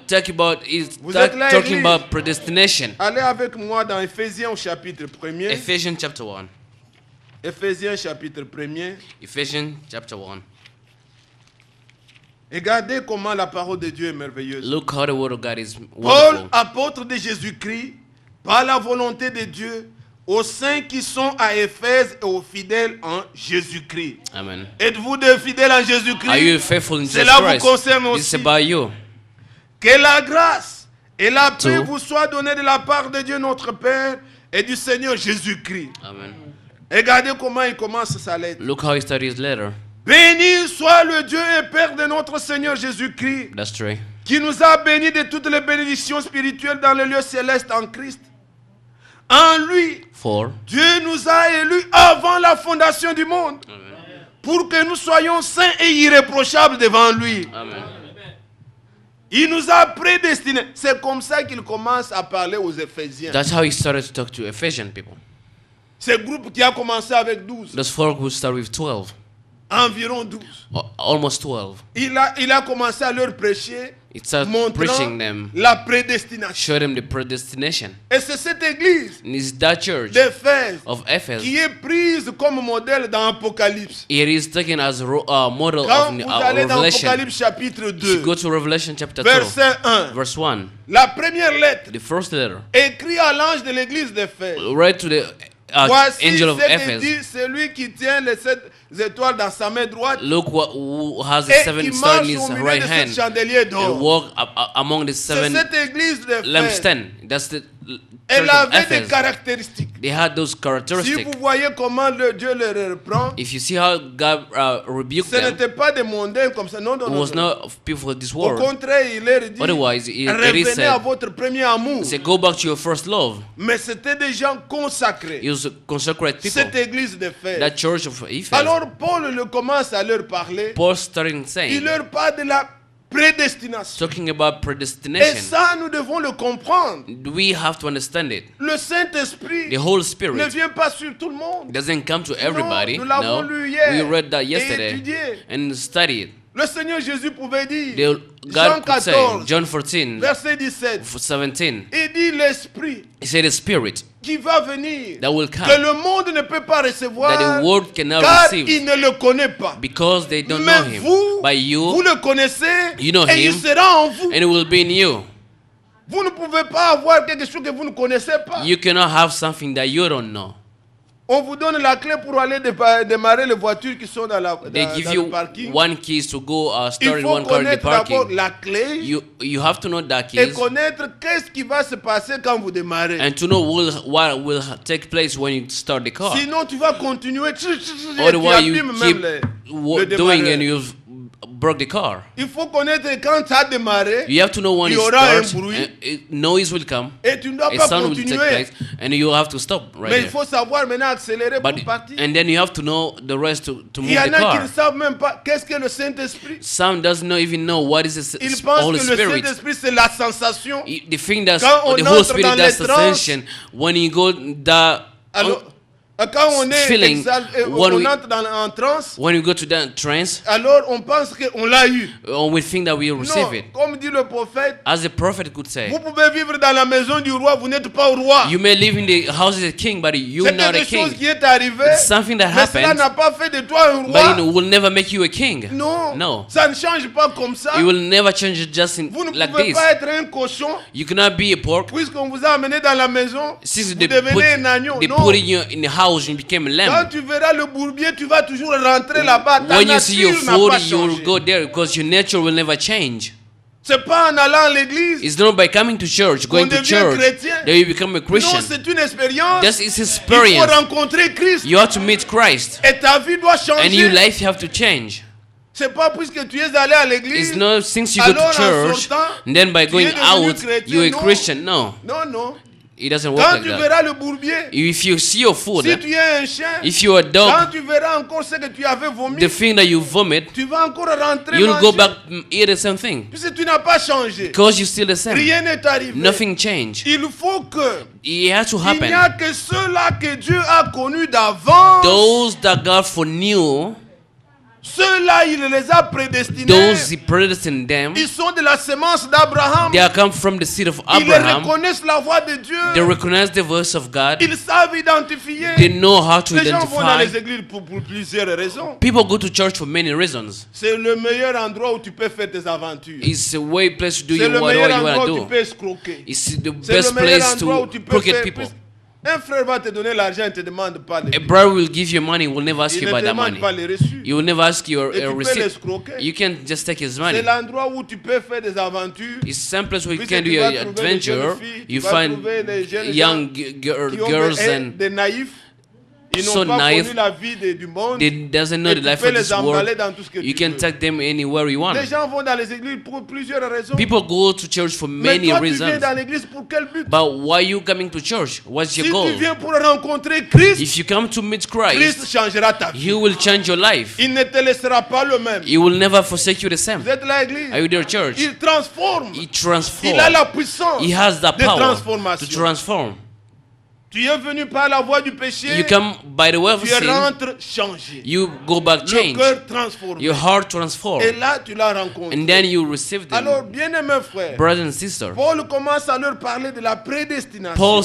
Vous êtes là, talking Église? about predestination. Allez avec moi dans Éphésiens au chapitre 1er. Ephesians chapter 1. Éphésiens chapitre 1er. Ephesians chapter 1. Regardez comment la parole de Dieu est merveilleuse. Look how the word of God is Paul, wonderful. apôtre de Jésus-Christ, par la volonté de Dieu, aux saints qui sont à Éphèse et aux fidèles en Jésus-Christ. Amen. Êtes-vous des fidèles en Are you Jésus-Christ? faithful in Jesus Cela vous Christ? concerne This is aussi. about you. Que la grâce et la paix Two. vous soient données de la part de Dieu notre Père et du Seigneur Jésus-Christ. Amen. Regardez comment il commence sa lettre. Look how he started his letter. Béni soit le Dieu et Père de notre Seigneur Jésus-Christ, That's true. qui nous a bénis de toutes les bénédictions spirituelles dans les lieux célestes en Christ. En lui, For Dieu nous a élus avant la fondation du monde, pour que nous soyons saints et irréprochables devant lui. Amen. Il nous a prédestinés. C'est comme ça qu'il commence à parler aux Éphésiens. That's how he started to talk to Ephesian people. Ce groupe qui a commencé avec 12, Those folk would start with 12, environ 12. almost 12. Il a commencé à leur prêcher, It started montrant preaching them, la prédestination. show them the predestination. Et c'est cette église And it's that church d'Éphèse of Ephesus. qui est prise comme modèle dans Apocalypse. It is taken as a model Quand of vous allez dans Revelation. Apocalypse chapitre If you 2, go to Revelation chapter 2, verset 1, verse 1, la première lettre the first letter, écrite à l'ange de l'église d'Éphèse. read to the Voici angel of ce que Ephesus. dit celui qui tient les 7 étoiles dans sa main droite Look who has the et seven qui stars in marche his au milieu right de ce hand chandelier and d'or. walk among the C'est seven cette église d'Éphèse. lampstands. That's the Elle church of avait des Ephesus. caractéristiques. They had those Si characteristics. vous voyez comment Dieu les reprend, If you see how God rebuked ce them, n'était pas des mondains comme ça. Non, non, it non. was non. not of people of this Au world. contraire, il leur dit, Otherwise, it is revenez à said, votre premier amour. say, go back to your first love. Mais c'était des gens consacrés. It was consecrated people. Cette église d'Éphèse. That church of Ephesus. Alors Paul le commence à leur parler. Paul started Il saying, leur parle de la prédestination. talking about Et predestination. ça, nous devons le comprendre. We have to understand it. Le Saint-Esprit The Holy ne Spirit vient pas sur tout le monde. doesn't come to everybody. nous l'avons No, lu hier we read that et yesterday étudié. and studied. Le Seigneur Jésus pouvait dire, The, Jean God could say, 14, John 14, verset 17, 17, il dit l'Esprit he said the Spirit qui va venir, that will que come, le monde ne peut pas recevoir, that the world cannot car receive il ne le connaît pas. because they don't Mais know him. vous, But vous you, le connaissez you know et il him, sera en vous. and it will be in you. Vous ne pouvez pas avoir quelque chose que vous ne connaissez pas. You cannot have something that you don't know. On vous donne la clé pour aller démarrer les voitures qui sont dans They give dans you le parking. one keys to go Il start in faut one car in the connaître d'abord parking. la clé You have to know that et keys connaître qu'est-ce qui va se passer quand vous démarrez. and to know what will take place when you start the car. Sinon, tu vas continuer. Et tu Otherwise, you abîmes keep même le doing démarreur. and you've broke the car. Il faut connaître quand tu as démarré You have to know when il it y aura un starts. bruit Noise will come. et tu ne dois A pas sound will take continuer. place, and you have to stop right Mais il there. faut savoir maintenant accélérer But pour partir. and then you have to know the rest to Il move y en the a qui car. ne savent même pas qu'est-ce que le Saint-Esprit. Some doesn't even know what is the Ils pensent Holy que le Spirit. Saint-Esprit c'est la sensation. The thing that's Quand on the Holy entre Spirit, dans that's les the sensation. When you go that Alors, quand on est feeling, when on we- entre en transe, when you go to that trance, alors on pense qu'on l'a eu. we think that we receive Non, it. comme dit le prophète, As the prophet could say, vous pouvez vivre dans la maison du roi, vous n'êtes pas au roi. you may live in the house of the king, but you're C'est not a quelque chose king. qui est arrivé, It's something that mais cela happened, n'a pas fait de toi un but roi. it will never make you a king. Non, No. ça ne change pas comme ça. It will never change it just Vous ne like pouvez this. pas être un cochon, You cannot be a pork. puisqu'on vous a amené dans la maison, Since vous they devenez un agneau. they Non, put in you in the house, you became a quand lamb. tu verras le bourbier, tu vas toujours rentrer là-bas. Ta When you see your nature n'a food, pas you will changé. go there because your nature will never change. C'est pas en allant à l'église It's not by coming to church, going to devient church, chrétien. that you become a Non, Christian. c'est une expérience. That is Il faut experience. rencontrer Christ. You have to meet Christ, Et ta vie doit changer. and your life have to change. C'est pas puisque tu es allé à l'église. It's not since you go alors to en church, sortant, and then by tu going es devenu out, chrétien. you're a Non. Christian. No, Non, non. it doesn't work Quand like tu that. verras le bourbier, If you see your food, si tu es un chien, if you're a quand dog, tu verras encore ce que tu avais vomi, the thing that you vomit, tu vas encore rentrer you'll go manger. back eat the same thing Puisque tu n'as pas changé. because you're still the same. Rien n'est arrivé. Nothing changed. Il faut que It has to il n'y a happen. que ceux-là que Dieu a connus d'avance. Those that God foreknew, Ceux-là, il les a prédestinés. those He predestined them, Ils sont de la sémence d'Abraham. they are come from the seed of Ils Abraham. reconnaissent la voix de Dieu. They recognize the voice of God. Ils savent identifier. They know how to Les gens vont dans identify. les églises pour plusieurs raisons. People go to church for many reasons. C'est le meilleur endroit où tu peux faire tes aventures. It's a way place to do C'est le whatever meilleur you endroit want où to tu do. peux escroquer. It's the C'est le best meilleur place endroit où to tu peux crooked faire. people. Un frère va te donner l'argent, il ne te demande pas les A brother will give you money, will never ask Il you ne about te that demande money. pas les reçus. You will never ask your Et tu peux receipt. l'escroquer. You can just take his C'est money. l'endroit où tu peux faire des aventures. It's some place where you Puisque can do tu vas your trouver les jeunes adventure. filles, You tu vas find trouver les jeunes young gens qui ont girls des, and des naïfs. Ils so n'ont pas naïf. connu la vie du monde. they doesn't know Et the tu life peux of this les emballer world. dans tout ce que You tu can veux. take them anywhere you want. Les gens vont dans les églises pour plusieurs raisons. People go to church for Mais many toi, tu viens reasons. dans l'église pour quel but? But why are you coming to church? What's your Si goal? tu viens pour rencontrer Christ, If you come to meet Christ Christ, changera ta vie. He will change your life. Il ne te laissera pas le même. He will never forsake you the same. Vous êtes là, l'église. Are you there, church? Il transforme. He Il a transforms. la puissance He has the de power to transformation. transform. Tu es venu par la voie du péché. You come by the way of Tu sin. rentres changé. You go back Le changed. cœur transformé. Your heart transformed. Et là, tu l'as rencontré. And then you receive Alors, them. bien-aimés frères, Brothers and sisters, Paul commence à leur parler de la prédestination. Paul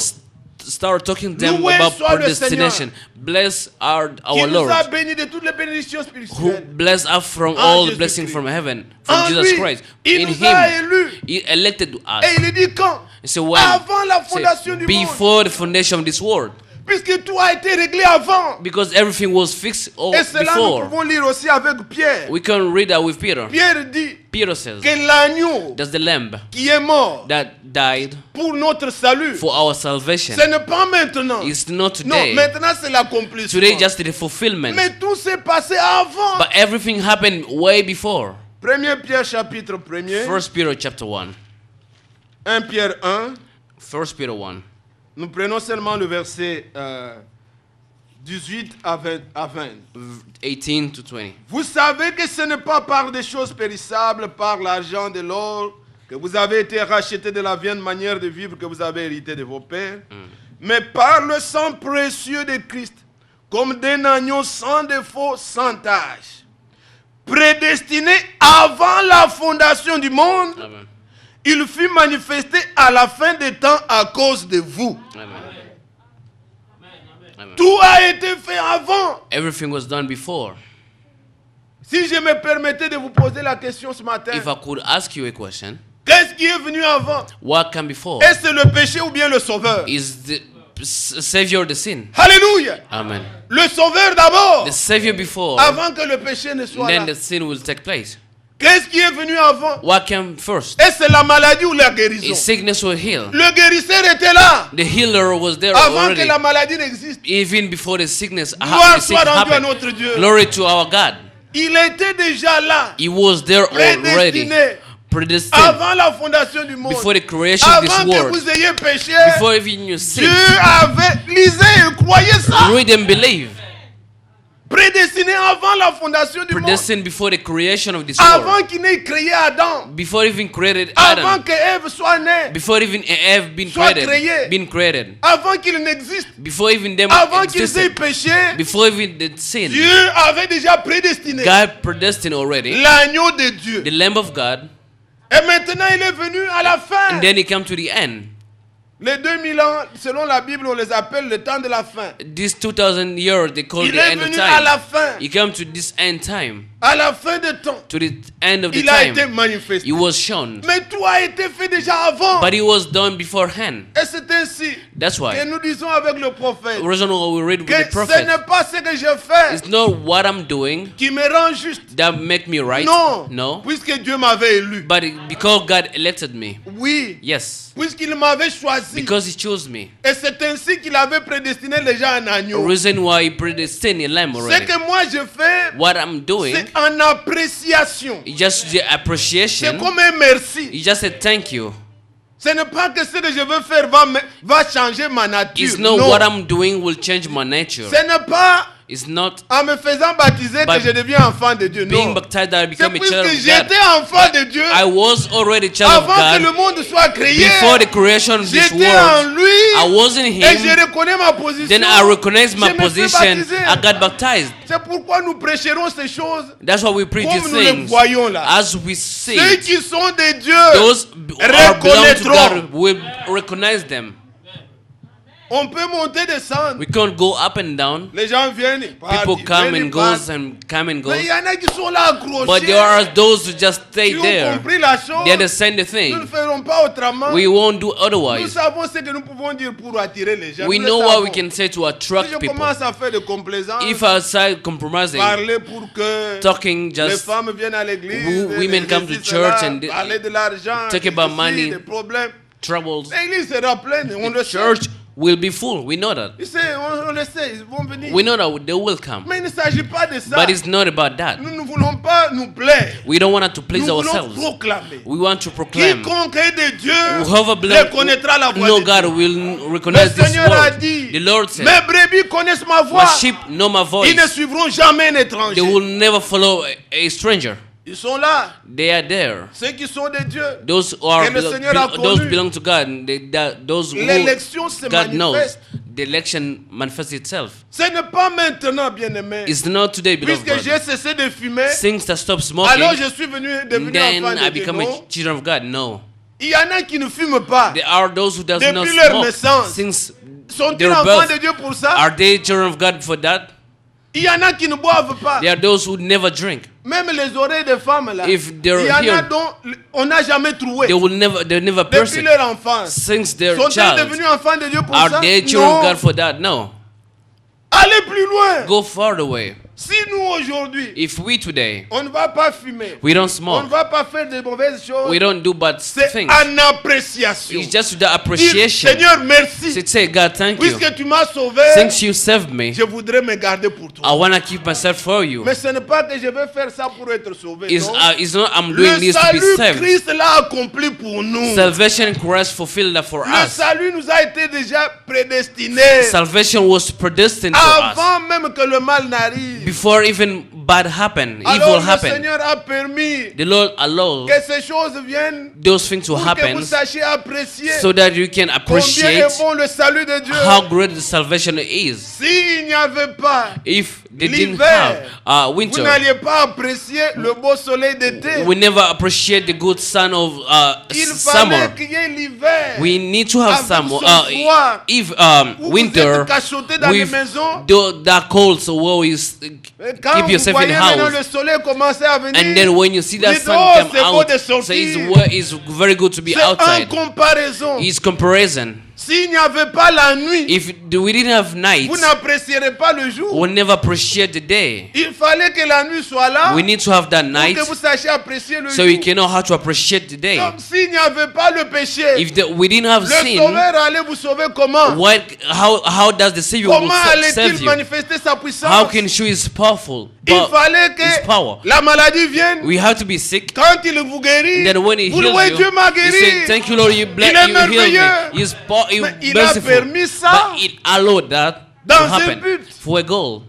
started talking to them Loué about soit le predestination. Bless our qui nous Lord, a bénis de toutes les bénédictions who spirituelles. bless us from En all Jésus blessings Christ. from heaven, En from Jesus lui, Christ. il In nous a Him, élus. He elected us. Et il dit quand? So when, Avant la say, fondation du monde. before the foundation of this world, Puisque tout a été réglé avant. because everything was fixed all Et cela, nous before. pouvons lire aussi avec Pierre. We can read that with Peter. Pierre dit Peter says, que l'agneau that's the lamb qui est mort that died pour notre salut, for our salvation. ce n'est pas maintenant. It's not Non, today. maintenant c'est l'accomplissement. Today just the fulfillment. Mais tout s'est passé avant. But everything happened way before. 1 Pierre chapitre 1er, First Peter chapter 1. 1 Pierre 1, First Peter 1. nous prenons seulement le verset 18 à 20. 18 to 20. Vous savez que ce n'est pas par des choses périssables, par l'argent de l'or, que vous avez été rachetés de la vienne manière de vivre que vous avez hérité de vos pères, mais par le sang précieux de Christ, comme d'un agneau sans défaut, sans tache, prédestiné avant la fondation du monde, Amen. il fut manifesté à la fin des temps à cause de vous. Amen. Amen. Tout a été fait avant. Everything was done before. Si je me permettais de vous poser la question ce matin, If I could ask you a question, qu'est-ce qui est venu avant? what came before? Est-ce le péché ou bien le sauveur? Is the Savior the sin? Alléluia. Amen. Le sauveur d'abord, The Savior before, avant que le péché ne soit then là. the sin will take place. Qu'est-ce qui est venu avant? What came first? Est-ce la maladie ou la guérison? His sickness will heal. Le guérisseur était là The healer was there avant que already. la maladie n'existe. Even before the sickness Gloire soit rendue à happened. notre Dieu. Glory to our God. Il était déjà là, He was there already. prédestiné, Predestined. avant la fondation du monde. Before the creation of this Avant que world. vous ayez péché, Before even you sin. Dieu avait, lisez et croyez ça, Read and believe. prédestiné avant la fondation du monde. Predestined before the creation of this world. Avant qu'il n'ait créé Adam. Before even created Avant Adam. que Ève soit née. Before even Eve Soit créé. been created. Avant qu'il n'existe. Before even them Avant qu'ils aient existed. péché. Before even the sin. Dieu avait déjà prédestiné God predestined already. l'agneau de Dieu. The Lamb of God. Et maintenant il est venu à la fin. And then he came to the end. Les 2000 ans, selon la Bible, on les appelle le temps de la fin. This 2000 years they call Il the est end of venu à la time. fin. He came to this end time. À la fin des temps, To the end of the il a été time. manifesté. He was shown. Mais tout a été fait déjà avant. But it was done beforehand. Et c'est ainsi That's que why. nous disons avec le prophète The reason why we read with que the ce prophet. n'est pas ce que je fais It's not what I'm doing qui me rend juste. that make me right. Non, No. puisque Dieu m'avait élu. But because God elected me. Oui, Yes. puisqu'il m'avait choisi. choisi. Because he chose me. Et c'est ainsi qu'il avait prédestiné les gens en The agneau. reason why he predestined a lamb Ce already. que moi je fais, What I'm doing, c'est en appréciation. it's just the C'est appreciation. comme un merci. He just said thank you. Ce n'est pas que ce que je veux faire va changer ma nature. It's not Non. what I'm doing will change my nature. Ce n'est pas It's not en me faisant baptiser que By je deviens enfant de Dieu. being Non. baptized that I C'est become a puisque child of God. j'étais enfant de Dieu I was already a child of avant que le God monde soit créé. before the creation of this J'étais en world. lui I was in et je Him. reconnais ma position. Then I recognize my Je me fais position. baptiser. I got baptized. C'est pourquoi nous prêcherons ces choses That's why we preach comme these nous les things voyons là. as we see. Ceux qui sont des dieux Those who are belong to reconnaîtront. God will recognize them. On peut monter, descendre. We can't go up and down. Les gens viennent, ils partent, People ils come viennent, and ils partent. goes and come and Mais goes. il y en a qui sont là accrochés. But there are those who just stay qui ont there. compris la chose. They understand the Nous ne thing. ferons pas autrement. We won't do Nous otherwise. savons ce que nous pouvons dire pour attirer les gens. We Nous le know what savons. we can say to Si attract je people. commence à faire de complaisance, If I start compromising, parler pour que talking les just femmes viennent à l'église, women come to church and parler de l'argent, talk about money, des problèmes. troubles, L'église sera pleine, on le sait. church will be full. We know that. Tu sais, on le sait, ils vont venir. We know that they will come. Mais il ne s'agit pas de ça. But it's not about that. Nous ne voulons pas nous plaire. We don't want to please Nous voulons ourselves. proclamer. We want to proclaim. Quiconque est de Dieu Whoever belongs, reconnaîtra la voix no de God Dieu. will Le recognize this Seigneur a word. dit, The Lord said, mes brebis connaissent ma my voix. sheep know my Ils ne voice. suivront jamais un They étranger. will never follow a stranger. Ils sont là. They are there. Ceux qui sont de Dieu. Those who are Et le Seigneur a those connu. belong to God. Those who L'élection se God knows. manifeste. The election manifests itself. Ce n'est pas maintenant, bien-aimé. It's not today, beloved Puisque j'ai brother. cessé de fumer, Since I stopped alors smoking, je suis devenu then enfant I de Dieu. become a Non. children of God. No. Il y en a qui ne fument pas. There are those who does not Depuis leur smoke. naissance. Since Sont-ils their enfants birth, de Dieu pour ça? are they children of God for that? Il y en a qui ne boivent pas. There are those who never drink. Même les oreilles des femmes là. If Il they're y en a here, dont on n'a jamais trouvé. they never Depuis person. leur enfance. Since their Sont-ils child, devenus enfants de Dieu pour are ça? they children of Non. God for that? No. Allez plus loin. Go far away. Si nous aujourd'hui, If we today, on ne va pas fumer, we don't on ne smoke, va pas faire de mauvaises choses, we don't do bad c'est things. en appréciation. It's just the Dire, appreciation. Seigneur, merci. To say, God, thank you. Puisque tu m'as sauvé, Since you saved me, je voudrais me garder pour toi. I want to keep myself for you. Mais ce n'est pas que je vais faire ça pour être sauvé. Non. It's not I'm doing Le this to be salut, saved. Christ l'a accompli pour nous. Salvation Christ fulfilled that for Le us. salut nous a été déjà prédestiné Salvation was predestined for us. avant même que le mal n'arrive. Before even bad happened, evil Alors le happened. Seigneur a permis The Lord allows que ces choses viennent those things to pour que happen vous sachiez apprécier so that you can combien appreciate est bon le salut de Dieu. how great the salvation is. S'il n'y avait pas If they didn't l'hiver, have vous winter, n'alliez pas apprécier le beau soleil d'été. we never appreciate the good sun of Il summer. fallait qu'il y ait l'hiver. We need to have Avec summer. son froid. If Où winter vous êtes cachotés dans les with maisons. that cold, so always Et quand keep vous yourself in voyez maintenant le house. soleil commencer à venir, And then when you see that dites, sun oh, come c'est beau de out, sortir. so it's very good to be c'est en outside. comparaison. It's comparison. S'il n'y avait pas la nuit, If we didn't have night, vous n'apprécierez pas le jour. we'll never appreciate the day. Il fallait que la nuit soit là We need to have that pour night que vous sachiez apprécier le so jour. you can know how to appreciate the day. Donc, s'il n'y avait pas le péché, If we didn't have le sin, Sauveur allait vous sauver comment? how does the Savior will Comment save allait-il you? manifester sa puissance? How can show His powerful? Il But fallait His power. que la maladie vienne. We have to be sick. Quand il vous guérit, Then when He vous heals louez you, Dieu m'a you guéri. say, "Thank you, Lord, you Il est healed me. merveilleux. He's Mais il a merciful." permis ça But it allowed that to dans un happen but. for a goal.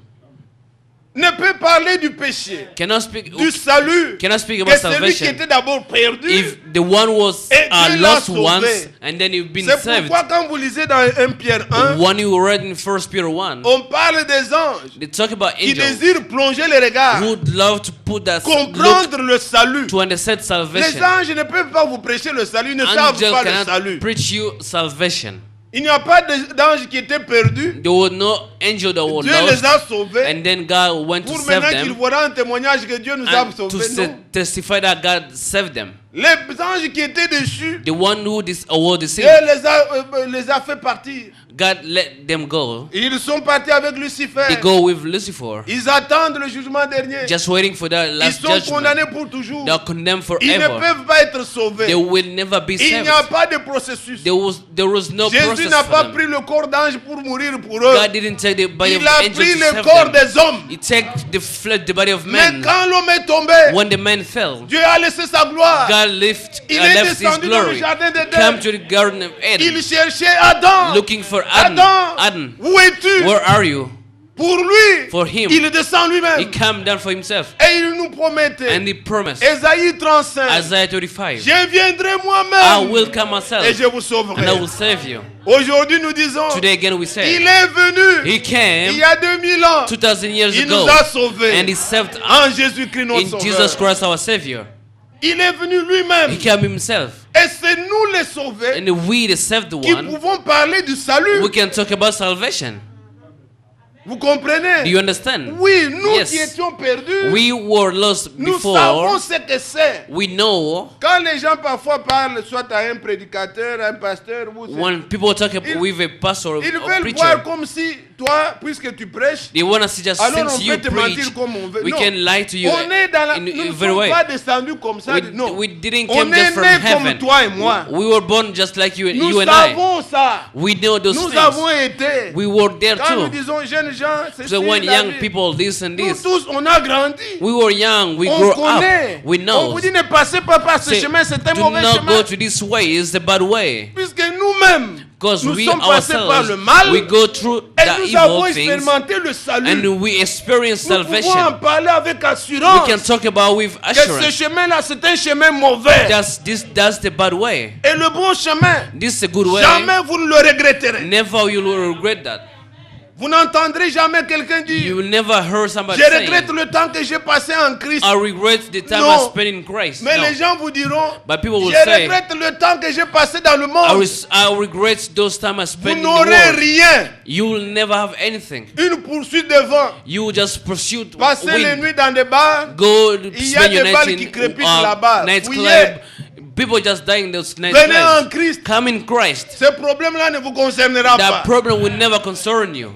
Ne peut parler du péché, Cannot speak. du salut, Cannot speak que about celui qui salvation était d'abord perdu. if the one was Et Dieu l'a lost sauvé. once and then you've been C'est saved. pourquoi quand vous lisez dans 1 Pierre 1, One you read in 1 Peter 1, on parle des anges they talk about qui angels désirent plonger les regards, who would love to put that look comprendre le salut. to understand Les salvation. anges ne peuvent pas vous prêcher le salut, ils ne savent Angels pas le cannot salut. preach you salvation. Il n'y a pas d'ange qui était perdu. There was no angel that was Dieu les lost, a sauvés. and then God went to Pour save maintenant qu'il them voit un témoignage que Dieu nous a and to sauvés. say Non. testify that God saved them. Les anges qui étaient déchus, The one who were deceived, Dieu les a fait partir. God let them go. Ils sont partis avec Lucifer. They go with Lucifer, Ils attendent le jugement dernier. just waiting for that Ils last sont judgment. condamnés pour toujours. They are condemned Ils ne forever. peuvent pas être sauvés. They will never be Il saved. n'y a pas de processus. There was no Jésus process n'a for pas them. pris le corps d'ange pour mourir pour eux. God didn't take the body of Il a angels pris to le save corps them. des hommes. He took the body of Mais men. quand l'homme est tombé, When the man fell, Dieu a laissé sa gloire. God left Il est his descendu dans le glory, jardin d'Éden. come to the garden of Il Eden, cherchait Adam. looking for Adam. Adam, Adam, où es-tu? where are you? Pour lui, For him. il descend He lui-même. came down for himself, Et il nous promettait. and he promised, Ésaïe 35. Isaiah 35, Je viendrai I moi-même will come myself, et je vous and I sauverai. will save you. Aujourd'hui, nous disons, Today again we il say, est venu he il came y a 2000 ans. 2000 years Il ago, nous a sauvés and he saved us en Jésus-Christ notre in Jesus Sauveur. Christ our Savior. Il est venu lui-même. He came himself, Et c'est nous les sauvés and we, the saved qui one, pouvons parler du salut. we can talk about salvation. Vous comprenez? Do you understand? Oui, nous Yes. qui étions perdus, We were lost nous savons before. ce que c'est. We know Quand les gens parfois parlent soit à un prédicateur, un pasteur, when people talk with a pastor or ils a veulent preacher, voir comme si toi, puisque tu prêches, they want to see just alors on since you peut te preach, mentir comme on veut. we Non. can lie to you On est dans la... in Nous ne a very sommes way. pas descendus comme ça. Non. We didn't On come est just from nés comme heaven. toi et moi. We were born just like you Nous and I. savons ça. We know those Nous things. avons été. We were there Quand nous too. disons jeunes gens, c'est So when la young vie. people this and Nous this, tous, on a grandi. we were young, we On grew connaît. up, we On know. vous dit ne passez pas par ce Say, chemin, c'est un do mauvais not chemin. go to this way, it's the bad way. Puisque nous-mêmes, Because nous we sommes passés par le mal ourselves, we go through et the nous avons evil things expérimenté le salut. and we experience Nous pouvons en salvation. parler avec We assurance can talk about with que ce assurance. chemin-là, c'est un chemin mauvais. That's the bad way. Et le bon chemin, This is a good way. jamais vous ne le regretterez. Never you will regret that. Vous n'entendrez jamais quelqu'un dire You will never hear somebody je saying, regrette le temps que j'ai passé en Christ. I regret the time No. I spent in Christ. Mais No. les gens vous diront But people will je say, regrette le temps que j'ai passé dans le I monde. regret those time I Vous spent in the n'aurez world. rien. You will never have anything. Une poursuite devant. You will just pursue Passer les wind. nuits dans des bars. Go Il y a spend your des night balles qui in crépitent là-bas. nightclub. Fouillez. People just dying in those Venez en nightclubs. Christ. Come in Christ. Ce problème-là ne vous concernera That pas. problem will never concern you.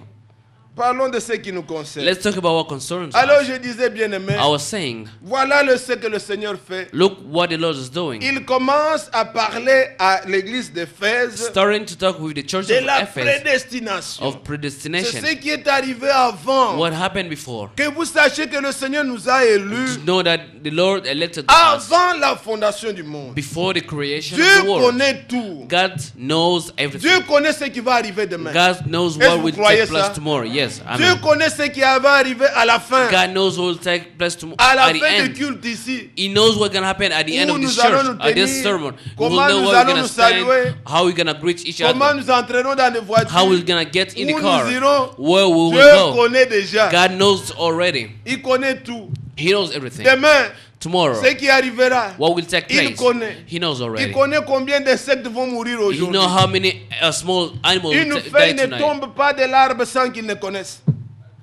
Parlons de ce qui nous concerne. Let's talk about what concerns Alors us. je disais, bien-aimé, I was saying, voilà ce que le Seigneur fait. look what the Lord is doing. Il commence à parler à l'église d'Éphèse Starting to talk with the church de of la Ephesus prédestination. of C'est predestination. ce qui est arrivé avant. What happened before? Que vous sachiez que le Seigneur nous a élus To know that the Lord elected us avant la fondation du monde. before the creation Dieu of the world. connaît tout. God knows everything. Dieu connaît ce qui va arriver demain. God knows Est-ce que what vous will croyez take place ça? tomorrow. Yes, Dieu amen. connaît ce qui va arriver à la fin. God knows what will take place tomorrow À la at the fin du end. culte ici. He knows what's gonna happen at the end Où of this nous allons church, nous at this tenir, sermon. We will comment know nous where we're allons gonna nous stand, saluer, how we're gonna greet each comment other, nous entraînons dans des voitures. how we're gonna get in the Où car, nous irons. where we Dieu will go. connaît déjà. God knows already. Il connaît tout. He knows everything. Demain, Tomorrow, ce qui arrivera. what will take Il place, connaît. He knows Il already. connaît combien d'insectes vont mourir You aujourd'hui. know how many small animals Une will die feuille ne tonight. tombe pas de l'arbre sans qu'il ne connaisse.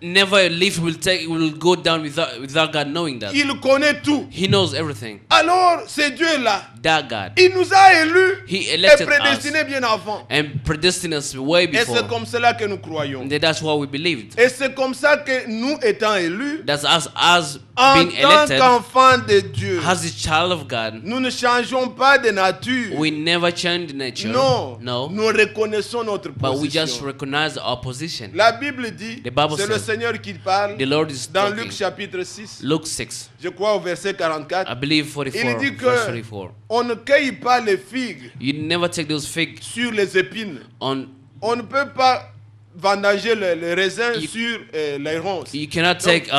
Never a leaf will go down without God knowing that. Il connaît tout. He knows everything. Alors, c'est Dieu-là. That God. Il nous a élus He et elected us prédestinés bien avant. and predestined us way Et before. c'est comme cela que nous croyons. And that's what we believed. Et c'est comme ça que nous, étant élus, That's us as en being tant elected qu'enfants de Dieu, as the child of God. nous ne changeons pas de nature. We never change the nature. Non, No. nous reconnaissons notre But we just position. recognize our position. La Bible dit, The Bible c'est le says, Seigneur qui parle The Lord is dans talking. Luc chapitre 6, Luke 6, je crois au verset 44. I believe 44, Il dit verse que 44. on ne cueille pas les figues You never take those figs sur les épines. on. On ne peut pas vendanger les raisins You- sur les ronces. You cannot take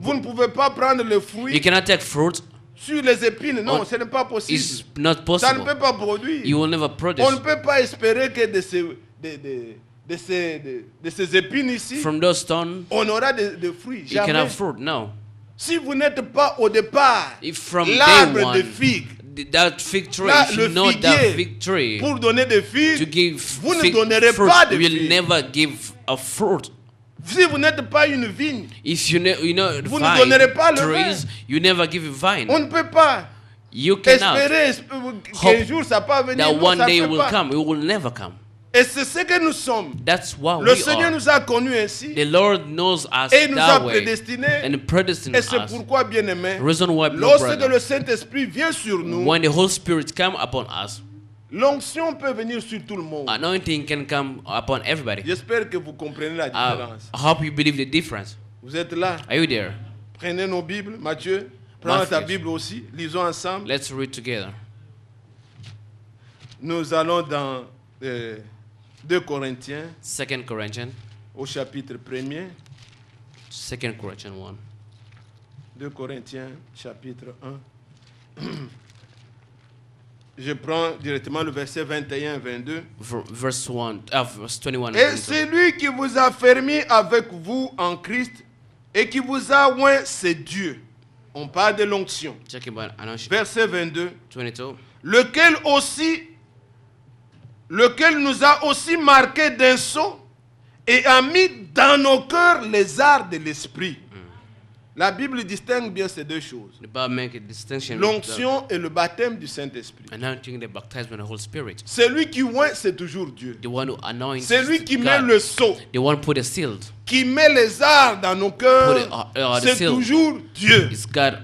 Vous ne pouvez pas prendre le you fruit cannot take fruit. sur les épines. Non, On- ce n'est pas possible. It's not Ça ne possible. peut pas produire. You will never produce. On ne peut pas espérer que de ces épines ici, From those stones, on aura des fruits. you can Jamais. have fruit. No. Si vous n'êtes pas au départ If from day l'arbre de one, figue that fig tree, Là, if le you know that figuier, fig tree pour donner des to figues, give vous ne fig donnerez fruit, pas de you will figues. never give a fruit. Si vous n'êtes pas une vigne, If you know vous ne donnerez pas le trees, vin. you never give a vine. On ne peut pas You cannot espérer qu'un jour ça peut venir. that Non, one ça day peut will pas. come. It will never come. Et c'est ce que nous sommes. That's what Le we Seigneur are. nous a connus ainsi. The Lord knows us Et il nous a that way prédestinés. and predestined Et c'est us. pourquoi, bien-aimés, Reason why, beloved lorsque brother, le Saint-Esprit vient sur nous, when the Holy Spirit come upon us, l'onction peut venir sur tout le monde. anointing can come upon everybody. J'espère que vous comprenez la différence. I hope you believe the difference. Vous êtes là. Are you there? Prenez nos Bibles. Matthieu, prends ta Matthew. Bible aussi. Lisons ensemble. Let's read together. Nous allons dans 2 Corinthiens, 2 Corinthians, au chapitre 1er. 2 Corinthians 1. 2 Corinthiens, chapitre 1. Je prends directement le verset 21-22. Verse 21 and Et 22. celui qui vous a fermé avec vous en Christ et qui vous a oint, c'est Dieu. On parle de l'onction. Talking about anointing. Verset 22. 22. Lequel nous a aussi marqué d'un sceau et a mis dans nos cœurs les arts de l'esprit. La Bible distingue bien ces deux choses. The Bible make a distinction. L'onction et le baptême du Saint-Esprit. Anointing, the baptism of the Holy Spirit. Celui qui oint, c'est toujours Dieu. The one who anoints. C'est lui qui met God. le sceau, The one put a seal. qui met les arts dans nos cœurs, the c'est seal. toujours Dieu. It's God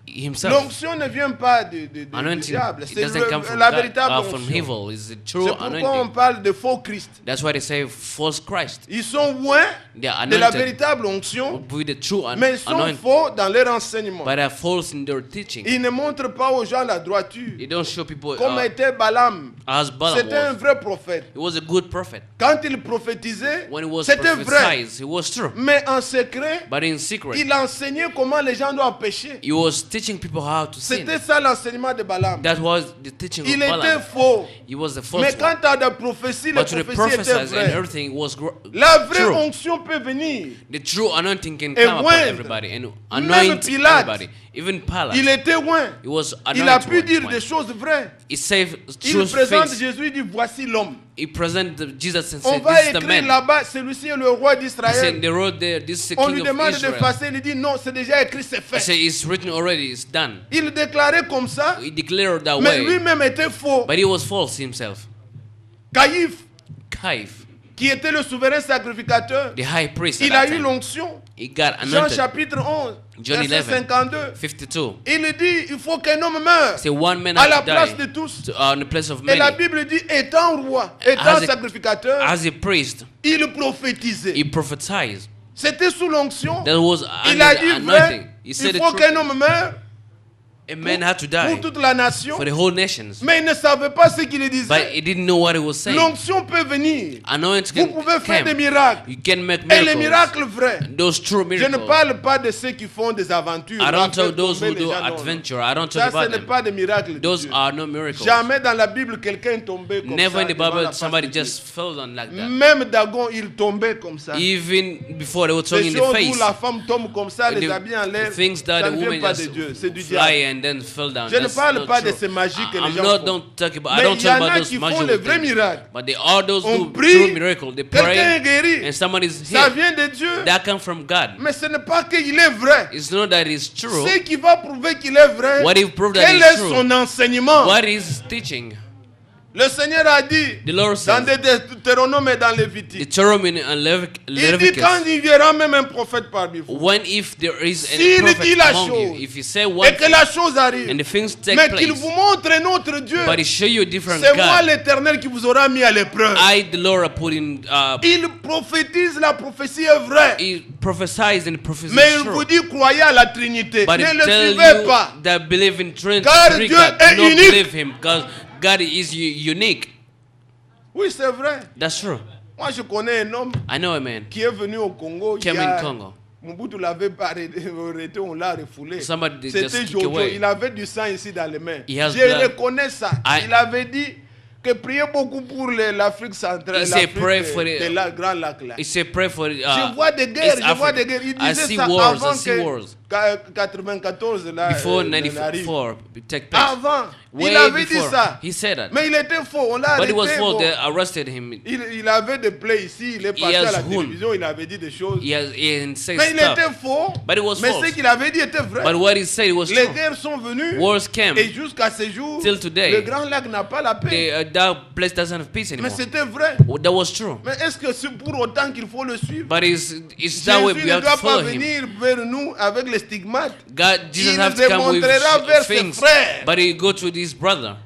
himself. L'onction ne vient pas du Anointing, diable, it c'est doesn't come from la God, véritable from onction. evil. It's the C'est true pourquoi on anointing. parle de faux Christ. That's why they say false Christ. Ils sont oints They are de la anointed véritable onction, with the true mais ils sont anointing, faux dans leur enseignement. but are false in their teaching. Ils ne montrent pas aux gens la droiture. They don't show people Comme était Balaam. as Balaam C'était un was. vrai prophète. He was a good prophet. Quand il prophétisait, When he was c'était vrai. prophesied, it was true. Mais en secret, But in secret, il enseignait comment les gens doivent pécher. he was teaching people how to sin. C'était ça l'enseignement de Balaam. That was the teaching Il of était Balaam. faux. He was the Mais false one. quant à la prophétie, les But to the prophéties étaient prophesies and vraies. everything was La vraie true. onction peut venir. The true anointing can Et come upon moindre. everybody and Même anoint Pilate, everybody. Even Pilate, Il était loin. he was Il a anointed. pu dire one des point. choses vraies. He saved Il true présente things. Jésus, il dit voici l'homme. He presented Jesus and On said, va "This is the écrire man." là-bas, celui-ci est le roi He said, d'Israël. "They wrote there, this is the On king lui of demande Israel." d'effacer, il dit non, c'est déjà écrit, c'est He fait. said, "It's written already. It's done." Il déclarait comme ça, He declared that mais way, lui-même était faux. but he was false himself. Caïphe, Caiaphas, qui était le souverain sacrificateur, the high priest, il at a that eu time, l'onction. he got Jean anointed. chapitre 11, John verset 11, 52. 52. Il dit, il faut qu'un homme meure Say one man à la had to place die de tous. on the place of Et la many. Bible dit, étant roi, étant As a- sacrificateur, As a priest, il prophétisait. he prophesied. C'était sous l'onction. That was Il under a the dit anointing. vrai, He said il the faut truth. qu'un homme meure A man had to pour die toute la nation. for the whole nations, Mais il ne savait pas ce qu'il but disait. he didn't know what he was saying. L'onction peut venir. Anointing Vous pouvez faire des came. miracles. You can make Et les miracles. miracles vrais. Those true Je ne miracles. parle pas de ceux qui font des aventures. I don't faire tell those tomber who les do gens, non, non. adventure. I don't Ça, talk ce about n'est them. pas des miracles de Those Dieu. are no miracles. Jamais dans la Bible quelqu'un est tombé comme Never ça. in the devant la Bible face somebody de Dieu. just fell down like that. Même Dagon, il tombait comme ça. Even before they were talking Ces in the choses face. où la femme tombe comme ça, les The habits en l'air, things that ça the ne vient woman pas just de Dieu, c'est du fly diable. and then fell down. Je ne That's parle not pas de true. ces magies que les I'm gens not font. don't talk about. I Mais don't il y talk en about a those qui font magical les vrais things. miracles. But there are those On who prie, true miracles. They quelqu'un pray est guéri. and somebody's Ça healed. vient de Dieu. That come from God. Mais ce n'est pas qu'il est vrai. It's not that it's true. Ce qui va prouver qu'il est vrai, What if prove that quel it's est true? son enseignement? What is teaching? Le Seigneur a dit The Lord dans says, Deutéronome et dans Lévitique, Deuteronomy and il dit Leviticus, quand il verra même un prophète parmi vous, when if there is S'il any dit prophet la among you, chose, if you say one et que thing la chose arrive, and the things take mais qu'il place, vous montre un autre Dieu, but he show you a different c'est moi God, l'Éternel qui vous aura mis à l'épreuve. I, the Lord, are putting, Il prophétise, la prophétie est vraie. he prophesies and the prophecy Mais is il vous true. dit croyez à la Trinité. But Ne he le tell suivez you pas. that believe in Trinity, Car God, Dieu do est not unique. believe him, because God is unique. Oui, c'est vrai. That's true. Moi, je connais un homme I know a man qui est venu au Congo. came in Congo. Mobutu l'avait pas arrêté, on l'a refoulé. Somebody C'était just kick Jojo. away. Il avait du sang ici dans les mains. He has Je blood. reconnais ça. Il avait dit que priez beaucoup pour l'Afrique centrale, He said, pray l'Afrique for de la Grand Lac là. He said, pray for Je vois des guerres, East je vois Africa. des guerres. Il I disait see ça wars, avant I see que wars. 94 là. Before n'arrive. 94 take place. Avant, Way il avait dit before, ça. he said that. Mais il était faux, on l'a But it was arrêté. false. Bon. They arrested him. Il avait des plaies ici, il est passé has à la won. télévision, il avait dit des choses. He said Mais il stuff. était faux. But it was Mais false. ce qu'il avait dit était vrai. But what he said was Les true. guerres sont venues. Wars came. Et jusqu'à ce jour, Till today, le Grand Lac n'a pas la paix. That place doesn't have peace Mais anymore. c'était vrai. That was true. Mais est-ce que c'est pour autant qu'il faut le suivre? But it's that way Jésus we ne have doit to pas follow him. venir vers nous avec les stigmates. Jesus Il have nous to come with démontrera vers ses things. frères. But he go to his brother.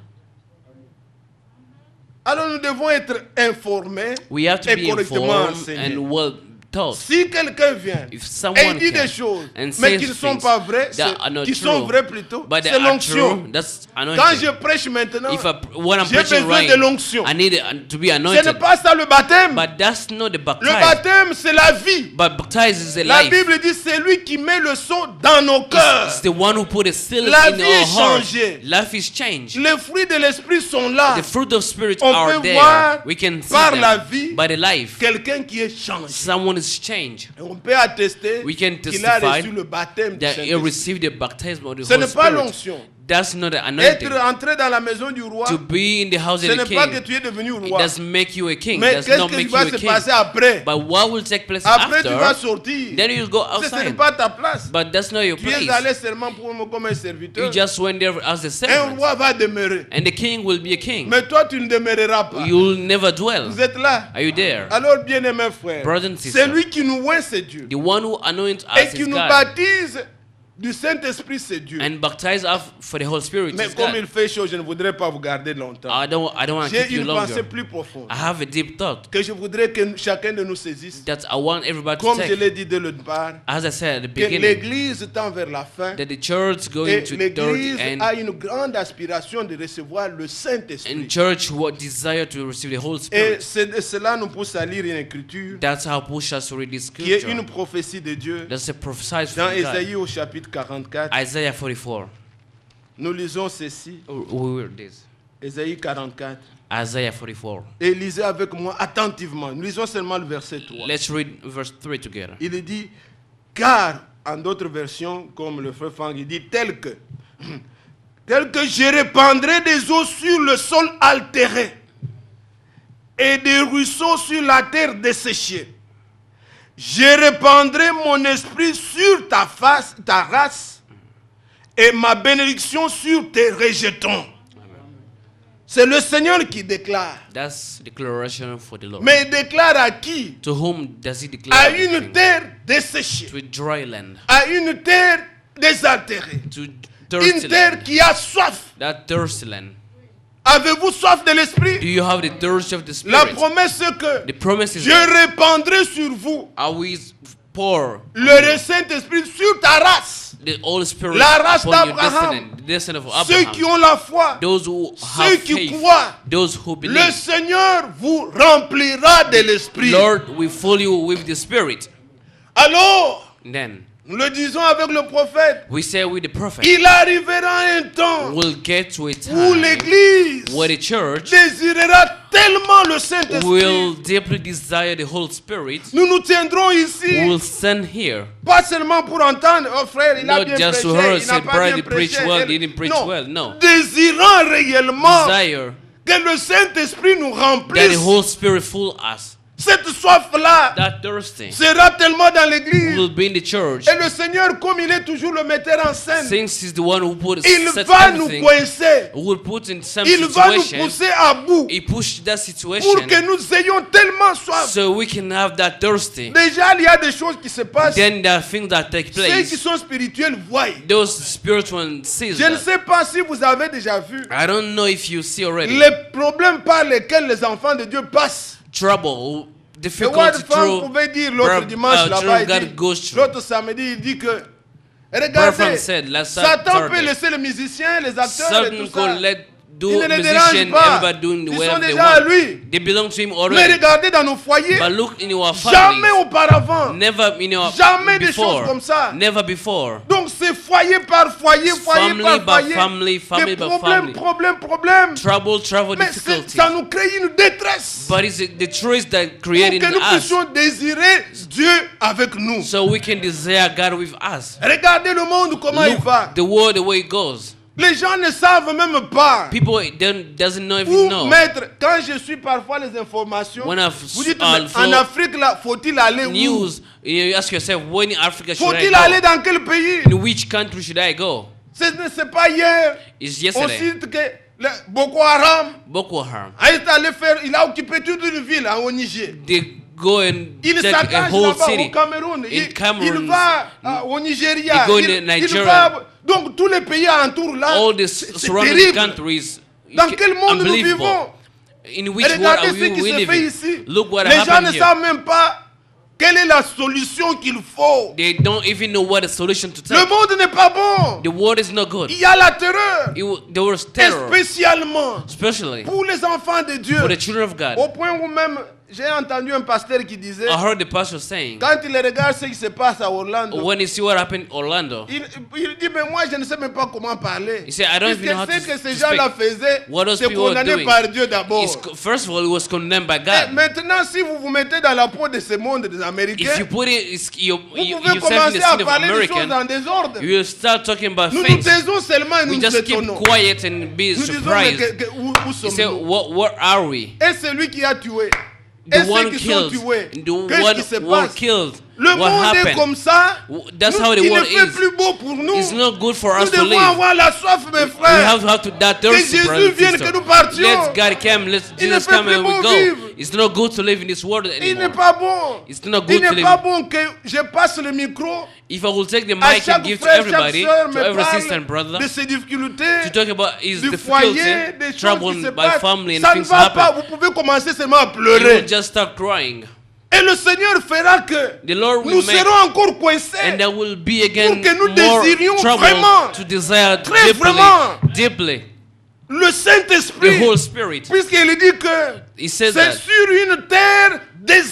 Alors nous devons être informés We have to et be correctement informed enseignés. and well taught. Si quelqu'un vient If et someone il dit can des choses, and mais says qui ne sont things pas vraies, that are not qui sont true, vraies plutôt, but they c'est are l'onction. true, that's Quand anointing. je prêche maintenant, When I'm j'ai preaching besoin right, de l'onction. I need it to be Ce n'est anointed. pas ça le baptême. But that's not the Le baptize. baptême, c'est la vie. But baptize is a La life. Bible dit c'est lui qui met le son dans nos cœurs. It's the one who put a seal La in vie our est heart. changée. Life is changed. Les fruits de l'esprit sont là. The fruit of spirit On are peut there. voir We can see par them la vie by the life. quelqu'un qui est changé. Someone is changed. Et on peut attester We can qu'il a testify reçu le baptême du that he Saint-Esprit. received the baptism of the Ce Holy n'est pas Spirit. l'onction. That's not the anointing. Être entré dans la maison du roi, To be in the house ce of the n'est pas que king, tu es devenu it roi. doesn't make you a king. Mais Does qu'est-ce not qui make you va a se king. passer après? But what will take place Après, tu vas after? sortir. Then you'll go Ce n'est outside. pas ta place. But that's not your Tu es place. allé seulement comme un serviteur. You just went there as a Un servant. roi va demeurer. And the king will be a king. Mais toi, tu ne demeureras pas. You'll never dwell. Vous êtes là? Are you there? Alors, bien-aimés frères, Brothers and sisters, c'est lui qui nous oint, c'est Dieu. The one who anoints Et us qui is nous God. baptise du Saint-Esprit, c'est Dieu. And baptize us for the Holy Spirit Mais is comme God. il fait chaud, je ne voudrais pas vous garder longtemps. I don't want to J'ai keep you une pensée longer. plus profonde I have a deep thought que je voudrais que chacun de nous saisisse. that I want everybody to Comme je take. l'ai dit dès le départ, As I said at the que beginning, l'Église tend vers la fin that the church et going to third l'Église and a une grande aspiration de recevoir le Saint-Esprit. church what desire to receive the Holy Et Spirit. cela nous pousse à lire une écriture That's how push us to read this qui est scripture. une prophétie de Dieu That's a prophesied dans from God. Ésaïe au chapitre 44. Isaiah 44. Nous lisons ceci, We read this. Ésaïe 44. Isaiah 44. Et lisez avec moi attentivement. Nous lisons seulement le verset 3. Let's read verse 3 together. Il dit, car, en d'autres versions, comme le frère Fang, il dit, tel que je répandrai des eaux sur le sol altéré et des ruisseaux sur la terre desséchée. Je répandrai mon esprit sur ta face, ta race, et ma bénédiction sur tes rejetons. C'est le Seigneur qui déclare. That's declaration for the Lord. Mais il déclare à qui? To whom does he À declare? une anything? terre desséchée, To a dry land. à une terre désaltérée, To une thirsty terre land. qui a soif. That thirsty land. Avez-vous soif de Do l'esprit? you have the thirst of the La Spirit? promesse c'est que The promise is je répandrai sur vous I will pour le Saint-Esprit sur ta race. the Holy Spirit La race upon your d'Abraham. descendant, the descendant of Ceux qui Abraham. ont la foi, Those who ceux have qui faith, croient, those who le believe. Seigneur vous remplira de l'esprit. Lord, we fill you with the Spirit. Alors, Then nous le disons avec le prophète, we say with the prophet, il arrivera un temps we'll get to a où time l'Église where the church désirera tellement le Saint-Esprit. will deeply desire the Holy Spirit. Nous nous tiendrons We ici, will stand here, pas seulement pour entendre, oh frère, il a not bien just to prêché, hear il n'a said pas brother bien he preached prêché. well, he didn't preach Non, well. No, désirant réellement desire que le Saint-Esprit nous that the remplisse. Holy Spirit fill us. Cette soif-là That thirsty sera tellement dans l'Église. will be in the church. Et le Seigneur, comme il est toujours le metteur en scène, Since he's the one who put il set va nous everything, coincer. who will put in some Il va nous situation, pousser à bout he pushed that pour situation que nous ayons tellement soif. so we can have that thirsty. Déjà, il y a des choses qui se passent. Then there are things that take Ceux qui place. sont spirituels voient. Those spiritual sees Je ne that. sais pas si vous avez déjà vu I don't know if you see already les problèmes par lesquels les enfants de Dieu passent. trouble, Le roi de difficulty femme through. pouvait dire l'autre dimanche children là-bas, of God il goes dit, through. l'autre samedi, il dit que, Brother regardez, Frank said last Satan peut Saturday, laisser les musiciens, les acteurs et Satan tout ça. could let Il ne les musician, dérange pas. everybody doing the Ils way sont they déjà à want. lui. They belong to him Mais already. regardez dans nos foyers, But look in our jamais families. auparavant. Never in our Jamais des before. choses comme ça. Never before. Donc c'est foyer par foyer, foyer Family par by foyer. family, family Des by problèmes, family. problèmes. Trouble, Mais difficulty. ça nous crée une détresse. But it's the truth that Pour created que in nous us. puissions désirer Dieu avec nous. So we can desire God with us. Regardez le monde comment il va. Look the world the way it goes. Les gens ne savent même pas People doesn't know if you où know. mettre. Quand je suis parfois les informations, When I've vous dites I'll mais en follow Afrique là, faut-il aller où? News, you ask yourself, when in Africa should Faut-il I aller go? dans quel pays? In which country should I go? C'est pas hier. It's On yesterday. cite que Boko Haram Boko Haram. il a occupé toute une ville au Niger. They go and Il take a s'attache whole là-bas au city. Cameroun. Il Cameroon, va au Nigeria. he go in Il Nigeria. va, donc tous les pays alentours là. All the C'est surrounding terrible. countries. Dans quel monde nous Unbelievable. vivons? In which world Regardez are ce qui we se fait living? ici. Look what Les gens happened ne here. savent même pas quelle est la solution qu'il faut. They don't even know what the solution to Le take. monde n'est pas bon. The world is not good. Il y a la terreur. There was terror, Spécialement especially pour les enfants de Dieu. for the children of God. Au point où même, j'ai entendu un pasteur qui disait, I heard the pastor saying, quand il regarde ce qui se passe à Orlando, when you see what happened in Orlando, il dit, mais moi je ne sais même pas comment parler. he said, I don't even know how Puisque to ce que ces speak. gens-là faisaient, What those c'est people were condamné doing. par Dieu d'abord. First of all, it was condemned by Et God. maintenant, si vous vous mettez dans la peau de ce monde des If Américains, you put it, vous pouvez yourself in commencer the à skin of parler des choses American, en désordre. you will start talking about Nous nous things. taisons seulement et nous We nous just keep étonnons. quiet and be Nous disons, mais surprised. où He said, sommes-nous? where are we? Et celui qui a tué, et The ceux one qui sont killed, tués, the qu'est-ce qui se one were passe? killed. Le What monde est happened? comme ça. That's Nous, how the il ne world fait is. plus beau pour nous. It's not good for Nous us to devons live. avoir la soif, mes We frères. have to that Que thirsty, Jésus brother and vienne, sister. que nous partions. Let's God come, let's Il ne Jesus fait come plus and we beau go. vivre. It's not good to live in this world Il n'est anymore. pas bon. It's not Il good to n'est pas live. bon que je passe le micro If I will take the à mic and chaque give to frère, chaque everybody, soeur to me every sister and parle brother, de ses difficultés, to talk about his du difficulty, foyer, des choses trouble qui se by passent, family and ça ne things va pas. happen, Vous pouvez commencer seulement à you pleurer. will just start crying. Et le Seigneur fera que The Lord will nous make, serons encore coincés. and there will be again que nous more désirions trouble vraiment, to desire très vraiment, deeply le the Saint-Esprit, whole Spirit. puisqu'il dit que He says c'est that sur une terre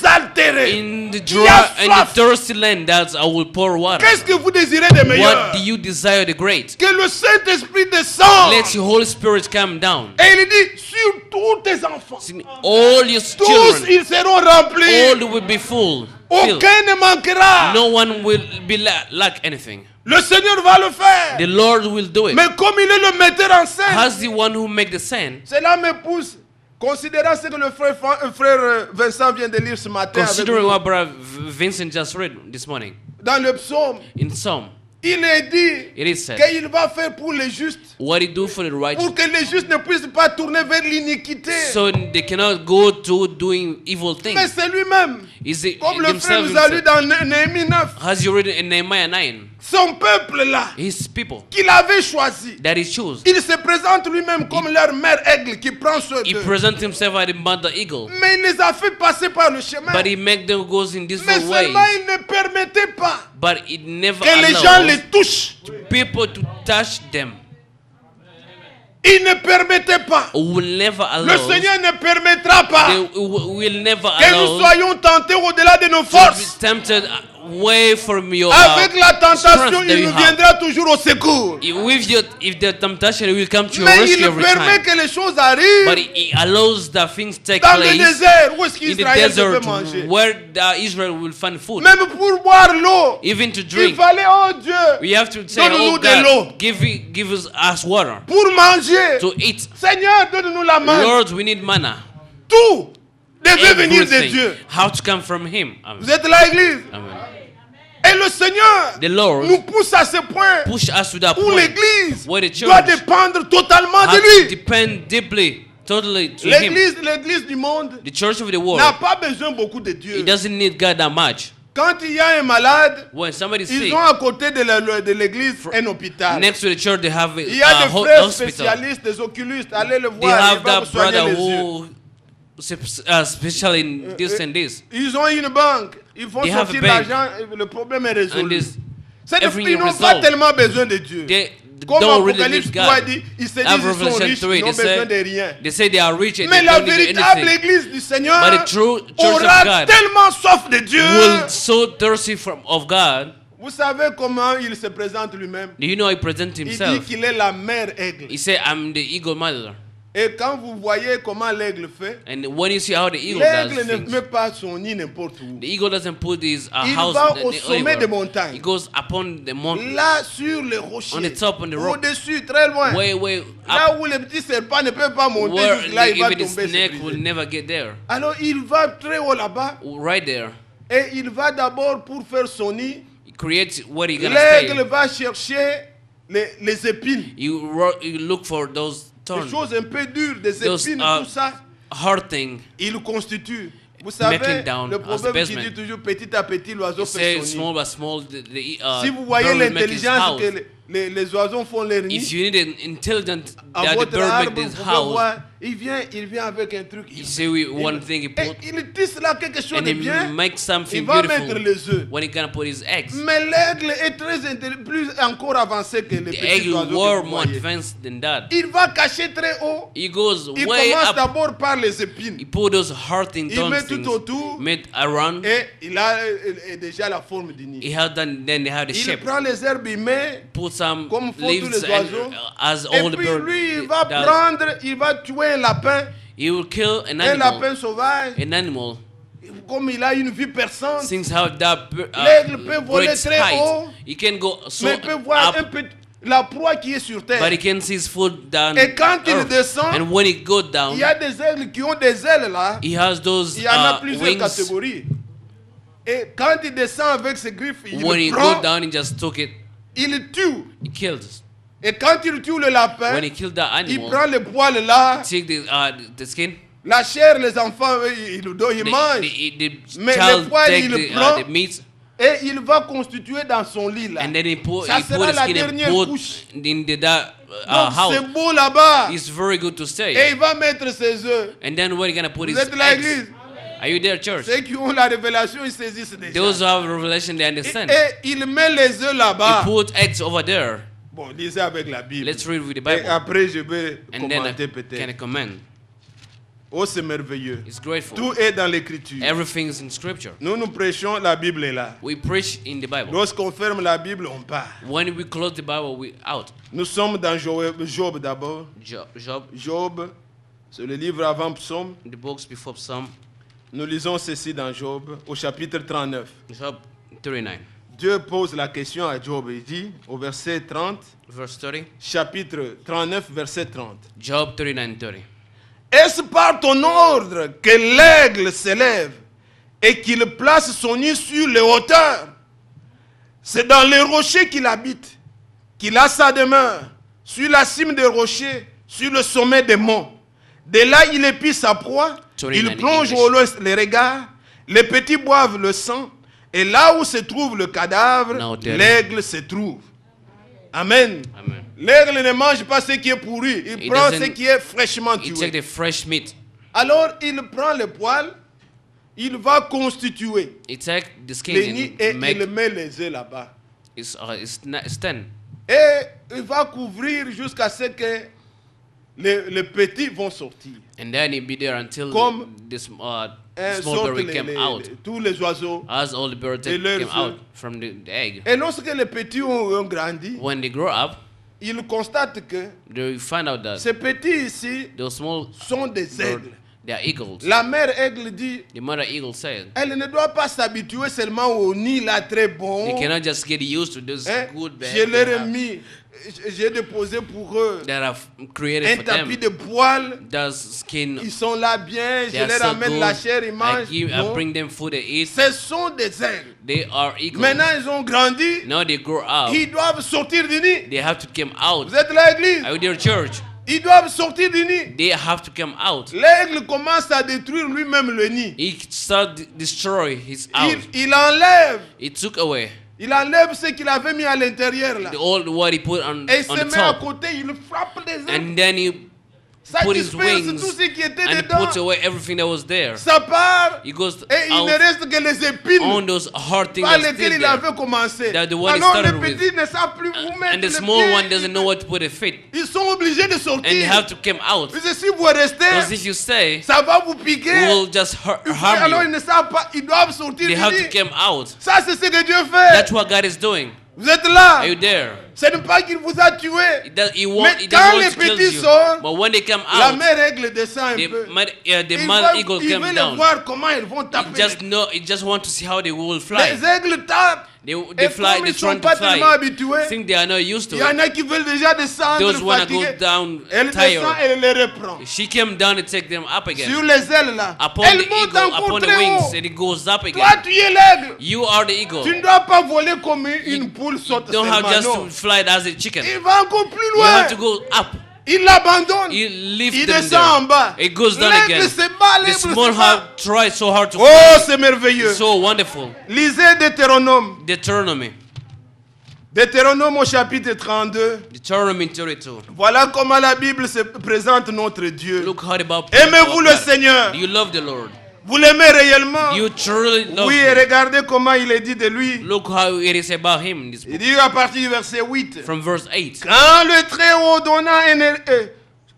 désaltérée. in the Il y a dry and soif. the thirsty land that I will pour water. Qu'est-ce que vous désirez de meilleur? What do you desire the great? Que le Saint-Esprit descende. Let your Holy Spirit come down. Et il dit sur tous tes enfants. All your Tous children, ils seront remplis. all will be full. Filled. Aucun ne manquera. No one will be lack anything. Le Seigneur va le faire. The Lord will do it. Mais comme il est le metteur en scène, As the one who make the sand, cela me pousse, considérant ce que le frère Vincent vient de lire ce matin avec considering nous, what Brother Vincent just read this morning dans le psaume, in Psalm, il est dit it is said, qu'il va faire pour les justes, what he do for the righteous, pour que les justes ne puissent pas tourner vers l'iniquité. so they cannot go to doing evil Mais things. c'est lui-même, Is it comme le frère himself? nous a lu dans Néhémie 9, As you read in Nehemiah 9, son peuple là, his people qu'il avait choisi, that he chose, il se présente lui-même comme leur mère aigle qui prend soin he d'eux. present himself as the mother eagle, Mais il les a fait passer par le chemin. but he make them goes in Mais different ways. seulement il ne permettait pas But it never que les gens les allows touchent. people to touch them. Il ne permettait pas. Will never Le allow. Seigneur ne permettra pas They will never que nous allow soyons tentés au-delà de nos to be forces. tempted away from your Avec la tentation, strength that il you nous have. viendra toujours au secours. If the temptation will come to your Mais rescue il every permet time, que les choses but arrivent he allows that things take dans le place désert où est-ce in the qu'Israël peut desert manger. where Israel will find food, Même pour boire l'eau, even to il drink. fallait, oh Dieu, We have to say, Donne-nous oh de l'eau. God, give us water pour manger. to eat. Seigneur, donne-nous la main. Lord, we need manna. Tout devait venir de Everything. Dieu. How to come from Him. Amen. Vous êtes là, Église. Amen. Et le Seigneur The Lord nous pousse à ce point push us to that où point l'Église where the doit church dépendre totalement has de to lui. depend deeply, totally to Him. L'Église du monde The church of the n'a world, pas besoin beaucoup de Dieu. it doesn't need God that much. Quand il y a un malade, When somebody's ils sick, ont à côté de l'église un hôpital. next to the church they have Il y a a des frères hospital. spécialistes, des oculistes. Allez le They voir, have il va that vous soigner brother les yeux. who special in this and this. Ils ont une banque. Ils font They have a sortir bank. l'argent. Le problème est And résolu. this, everything Ils n'ont pas resolved. tellement besoin de Dieu. They Comme don't really Apocalypse need 3 God. dit, ils se disent Have qu'ils sont Revelation riches, 3, ils n'ont besoin de rien. they say they are rich and Mais they la don't need véritable anything. église du Seigneur But the true church of aura God tellement soif de Dieu. will so thirsty of God. Vous savez comment il se présente lui-même? Do you know he presents Il dit himself? qu'il est la mère aigle. He said, I'm the eagle mother. Et quand vous voyez comment l'aigle fait, And when you see how the eagle does l'aigle ne things, met pas son nid n'importe où. the eagle doesn't put his Il house va au anywhere. sommet des montagnes. He goes upon the mountain, Là, sur les rochers, on the top, on the rock, au-dessus, très loin. way up, Là où les petits serpents ne peuvent pas monter, where jusque-là, il va even the tomber. snake se will briser. never get there. Alors, il va très haut là-bas Right there, et il va d'abord pour faire son nid. he creates where he's gonna L'aigle stay. va chercher les épines, You look for those des thorns, choses un peu dures, des Those, épines, tout ça. hard thing. Il constitue. Vous savez, Making down le as proverbe qui basement. dit toujours petit à petit, l'oiseau fait Say son nid. small by small, Si vous voyez bird will make his l'intelligence house. que les oiseaux font leur nid, If you need an intelligent à that the votre bird arbre, make vous this pouvez house, voir, il vient avec un truc. you see one thing he Et put, il tisse là quelque chose and de he bien. makes Il something va mettre beautiful les œufs. when he gonna put his eggs. Mais l'aigle est très plus encore avancé que les The petits egg oiseaux were que vous more voyez. advanced than that. Il va cacher très haut. He goes Il way commence up. d'abord par les épines. He put those hard things, Il met things tout autour. made around. Et il a déjà la forme du nid. He had done, then they had the Il shape. prend les herbes, il met. Put some Comme font tous leaves les oiseaux. as Et all the puis birds. lui, il va does. prendre, il va tuer un lapin. He will kill an Un animal. lapin sauvage. An animal. Comme il a une vue perçante. Since how that L'aigle peut voler great très height, haut. he can go so Mais il peut voir un up, peu la proie qui est sur terre. but he can see his foot down. Et quand il earth. descend, And when he go down, il y a des aigles qui ont des ailes là. he has those Il y en a plusieurs wings. catégories. Et quand il descend avec ses griffes, il When le he prend, go down, he just took it. il le tue. He kills. Et quand il tue le lapin, When he killed that il animal, prend le poil là, take the skin. la chair, les enfants, ils le donnent, ils mangent. The Mais child le poil, take il le prend. the meat, Et il va constituer dans son lit là. and then he put Ça the sera la skin and dernière put couche. in that Donc house. c'est beau là-bas. It's very good to Et stay. il va mettre ses œufs. And then where he gonna put Vous his êtes là, eggs? l'église. Are you there, church? Ceux qui ont la révélation, ils saisissent déjà. Those who have revelation, they understand. Et il met les œufs He là-bas. put eggs over there. Bon, lisez avec la Bible. Let's read with the Et Bible. après, je vais And then commenter I can peut-être. comment. Oh, c'est merveilleux. It's grateful. Tout est dans l'écriture. Everything is in scripture. Nous prêchons, la Bible est là. We preach in the Bible. Lorsqu'on ferme la Bible, on part. When we close the Bible, we out. Nous sommes dans Job d'abord. Job, Job, c'est le livre avant Psaume. the books before Psalm, Nous lisons ceci dans Job, au chapitre 39. Job 39, Dieu pose la question à Job. Il dit, au verset 30, verse 30. chapitre 39, verset 30. Job 39, 30. Est-ce par ton ordre que l'aigle s'élève et qu'il place son nid sur les hauteurs? C'est dans les rochers qu'il habite, qu'il a sa demeure, sur la cime des rochers, sur le sommet des monts. De là, il épie sa proie, il plonge au loin les regards, les petits boivent le sang, et là où se trouve le cadavre, l'aigle se trouve. Amen. Amen. L'aigle ne mange pas ce qui est pourri, il He prend doesn't- ce qui est fraîchement He tué. take the fresh meat. Alors il prend le poil, il va constituer He take the skin les nids et and make il met les œufs là-bas. it's ten. Et il va couvrir jusqu'à ce que les petits vont sortir. And then he be there until Comme this Hein, small sortent bird came out. tous les oiseaux. As all the birds Et leurs came œufs. out from the egg. Et lorsque les petits ont grandi, When they grow up, ils constatent que they find out that ces petits ici those small sont des birds, aigles. they are eagles. La mère aigle dit, The mother eagle said, elle ne doit pas s'habituer seulement au nid là très bon. they cannot just get used to this Hein, good je bed leur ai mis, j'ai déposé pour eux that I've created un for tapis them. de poils. Does skin, Ils sont là bien, they je are leur so amène good. la chair, ils mangent. I Non. bring them food they eat. Ce sont des aigles. They are eagles. Maintenant, ils ont grandi. Now they grow up. Ils doivent sortir du nid. They have to come out. Vous êtes là, l'église? Are you there, church? Ils doivent sortir du nid. They have to come out. L'aigle commence à détruire lui-même le nid. He started destroy his house. Il enlève. He took away Il enlève ce qu'il avait mis à l'intérieur là. the old what he put on Et il se the met à top, côté, il frappe les aigles. and then he Ça put his disperse wings tout ce qui était and dedans. puts away everything that was there. Ça part He goes et il ne out reste que les épines on those hard things par that's lesquelles still il there. avait commencé. That the one he Alors les started with. petits ne savent plus où mettre And the les small pieds. one doesn't know what to put their feet. Ils sont obligés de And they sortir. have to come out. Mais si vous restez, Because if you stay, ça va vous it piquer. will just Alors harm ils you. ne savent pas, ils doivent sortir. They have to D'ici. come out. Ça c'est ce que Dieu fait. That's what God is doing. Vous êtes là. Are you there? Ce n'est pas qu'il vous a tué. He doesn't Mais quand les want to kill petits you. sortent, But when they come la out, mère règle descend un the peu. the mother eagle Il comes veut down. voir comment ils vont taper. It just want to see how they will fly. Les aigles tapent. They Et fly, comme they're ils ne sont trying pas to tellement fly. habitués, Think they are not used il to y en it. a qui veulent déjà descendre Those wanna go fatigués. down Elle descend tired. et elle les reprend. She came down and take them up again. Sur les ailes là. Upon Elle the monte eagle, encore upon the très wings, haut. and it goes up Toi, again. tu es l'aigle. You are the eagle. Tu ne dois pas voler comme une poule saute Don't have seulement. just Non. to fly as a chicken. Il va encore plus You loin. have to go up. Il l'abandonne. You lift Il them descend en there. bas. It goes down L'aigle again. se bat, The l'aigle small se bat. heart tries so hard to Oh, fly. c'est merveilleux. So wonderful. Lisez Deutéronome. Deuteronomy. Deutéronome au chapitre 32. Deuteronomy 32. Voilà comment la Bible se présente notre Dieu. Look how about Aimez-vous le Seigneur. Do you love the Lord? Vous l'aimez réellement. You truly love Oui, et him. regardez comment il est dit de lui. Look how it is about him in this Il book. dit à partir du verset 8. From verse 8. Quand le Très-Haut donna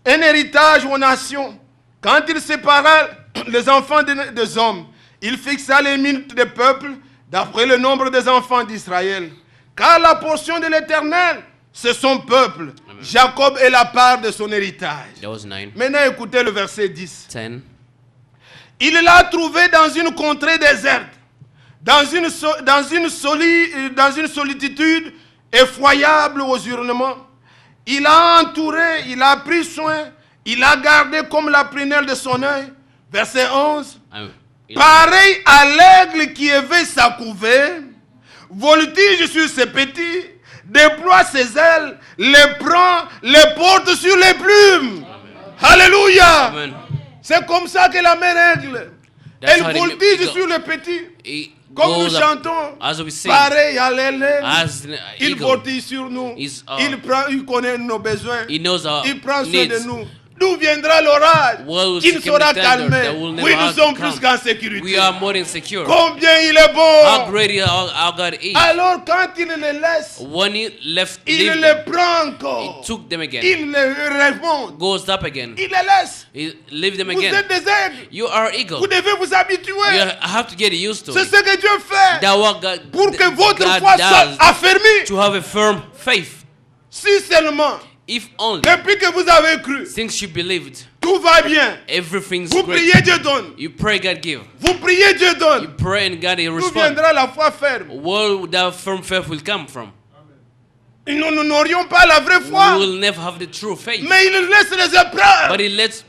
un héritage aux nations, quand il sépara les enfants des hommes, il fixa les limites des peuples d'après le nombre des enfants d'Israël. Car la portion de l'Éternel, c'est son peuple. Jacob est la part de son héritage. That was 9. Maintenant, écoutez le verset 10. 10. Il l'a trouvé dans une contrée déserte, dans une solitude effroyable aux hurlements. Il a entouré, il a pris soin, il a gardé comme la prunelle de son œil. Verset 11. Pareil à l'aigle qui éveille sa couvée, voltige sur ses petits, déploie ses ailes, les prend, les porte sur les plumes. Alléluia. Amen. C'est comme ça que la mère aigle, That's elle how the voltige eagle- sur les petits. It Comme nous goes up chantons, as we sing. pareil à l'aile, As an il eagle. voltige sur nous. is, Il connaît nos besoins. He knows our Il prend soin de needs. nous. D'où viendra l'orage Well, qui ne can sera be tender, calmé. that will never Oui, nous have sommes to plus come. qu'en sécurité. We are more than secure. Combien il est How bon. great our God is. Alors quand il les laisse, When he left, il leave les them, prend he encore. took them again. Il les remonte. Goes up again. Il les laisse. He leave them Vous again. êtes des aigles. You are Vous eagle. devez vous habituer. You have to get used to C'est it. ce que Dieu fait. That what God, Pour que votre God foi soit does affermie. to have a firm faith. Si seulement, If only depuis que vous avez cru, since you believed, tout va bien. everything's Vous great. priez, Dieu donne. You pray, God give. Vous priez, Dieu You donne. pray and God will D'où respond. viendra la foi ferme? Where would that firm faith will come from? Nous n'aurions pas la vraie We foi. will never have the true faith. Mais il laisse les épreuves. But He lets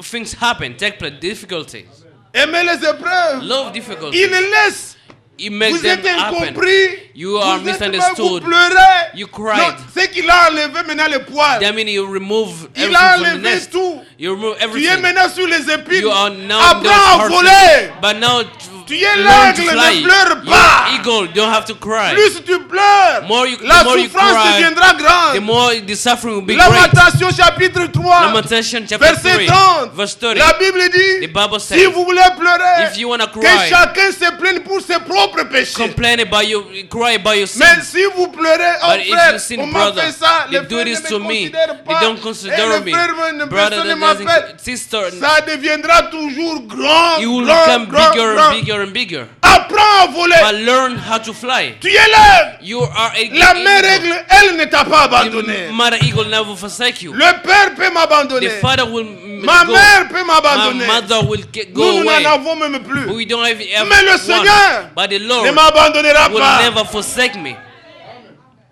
things happen, take place, difficulties. Aimez les épreuves. Love difficulties. Il les laisse. He makes Vous them êtes happen. incompris. You are Vous êtes mal, vous misunderstood. pleurez. You cried. Non, c'est qu'il a enlevé maintenant les poils. That means you remove Il a everything from the enlevé nest. tout. You remove Tu es everything. maintenant sur les épines. You are now in Apprends those à hard voler. things. But now Tu es learn to l'aigle, fly. ne pleure You're pas. eagle, don't have to cry. Plus tu pleures, More you- la the more you souffrance cry, deviendra grande. The more the suffering will be great. Lamentation chapitre 3, Lamentation chapter verset 3, 30. verse 30. La Bible dit, The Bible si says, vous voulez pleurer, if you want to que cry, chacun se plaigne pour ses propres péchés. complain about you, cry about your Mais sins. si vous pleurez, oh But if frère, you sin, on m'a brother, fait ça, they les do frères this ne to me me. considèrent They pas, don't et consider les me. frères, Brother, personne ne that m'appelle. doesn't, sister, Ça deviendra toujours grand, it will grand, become grand, bigger grand. and bigger and bigger. Apprends à voler. But learn how to fly. Tu es l'aigle. You are a La mère eagle. aigle, elle ne t'a pas abandonné. The mother eagle never forsake you. Le père peut m'abandonner. The father will Ma go. mère peut My m'abandonner. mother will go Nous away. n'en avons même plus. We don't have ever Mais le one. Seigneur But the ne Lord m'abandonnera will pas. never forsake me.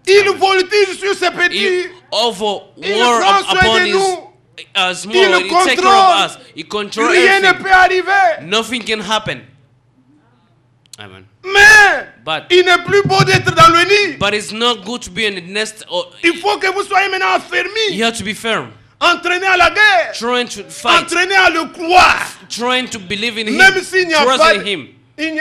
Il voltige sur ses petits. He over Il war prend soin upon de his nous. small. Il He take care contrôle. of us. He controls Rien ne everything. peut arriver. Nothing can happen. Amen. Mais But il n'est plus beau d'être dans le nid. but it's not good to be in the nest. Or Il faut que vous soyez maintenant you affermis. have to be firm. Entraîné à la guerre. Trying to fight. Entraîné à le croire. Trying to believe in Him. Même s'il n'y a Trust pas, in Him. il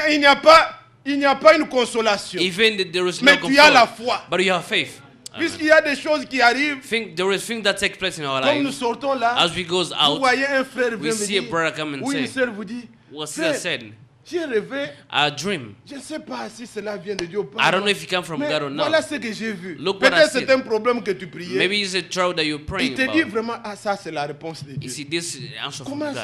n'y a pas une consolation. Even if there is Mais no tu as la comfort. foi. But you have faith. Puisqu'il y a des choses qui arrivent, There is things that take place in our comme nous lives. sortons là, As we goes vous out, voyez un frère we venir see a brother come and ou une say, sœur vous dit, what's frère, that said? j'ai rêvé, A dream. je ne sais pas si cela vient de Dieu ou pas. I don't know if it come from Mais God or not. voilà ce que j'ai vu. Look what I Peut-être see. c'est un problème que tu priais. Maybe it's a trouble that you're Il praying te dit about. vraiment, ah ça c'est la réponse de You Dieu. see, this is the answer from God.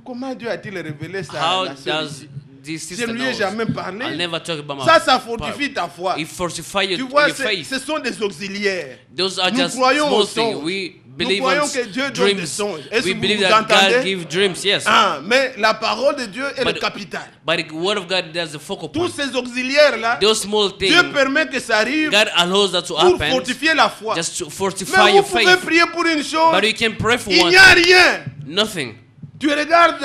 Comment Dieu a-t-il révélé ça à How la sœur does ici? this Je sister ne lui ai know? jamais parlé. I'll never talk about my Ça fortifie ta foi. It fortify Tu your vois, faith. ce sont des auxiliaires. Those are Nous just croyons small aux things. songes. We Nous believe croyons on que Dieu donne des dreams. songes. Est-ce We que believe vous that God entendez? gives dreams, yes. Ah, mais la parole de Dieu est le But- capital. But the word of God, that's the focal Tous point. ces auxiliaires-là, Those small things, Dieu permet que ça arrive God allows that to pour happen fortifier la foi. just to Mais fortify vous your pouvez faith. prier pour une chose, But you can pray for il one n'y a thing. rien. Nothing. Tu regardes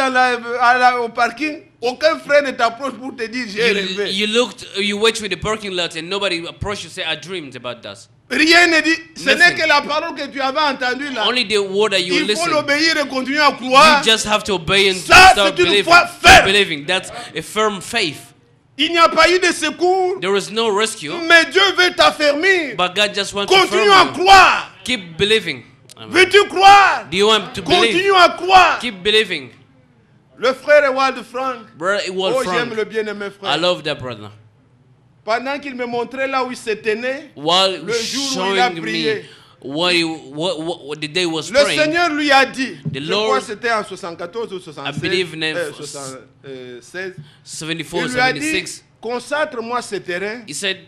au parking, aucun frère ne t'approche pour te dire j'ai rêvé. You wait with the parking lot and nobody approach you say I dreamed about that. Rien ne dit. Ce n'est Nothing. que la parole que tu avais entendue là. Only the word that you Il faut listen. l'obéir et continuer à croire. You just have to obey and Ça, start c'est une believing. foi ferme. Believing. That's a firm faith. Il n'y a pas eu de secours, There is no rescue, mais Dieu veut t'affermir. but God just wants to Continue à affirm you. croire. Keep believing. Amen. Veux-tu croire? Do you want to believe? Continue à croire. Keep believing. Le frère Ewald Frank. Brother Ewald Oh, j'aime Frank. le bien-aimé I frère. love that brother. Pendant qu'il me montrait là où il s'était né, While le jour où il a showing prié, me what the day was le praying, Seigneur lui a dit, The je Lord- crois que c'était en 74 ou 76, believe in 76, 74, il lui a dit, 76, consacre-moi ce terrain he said,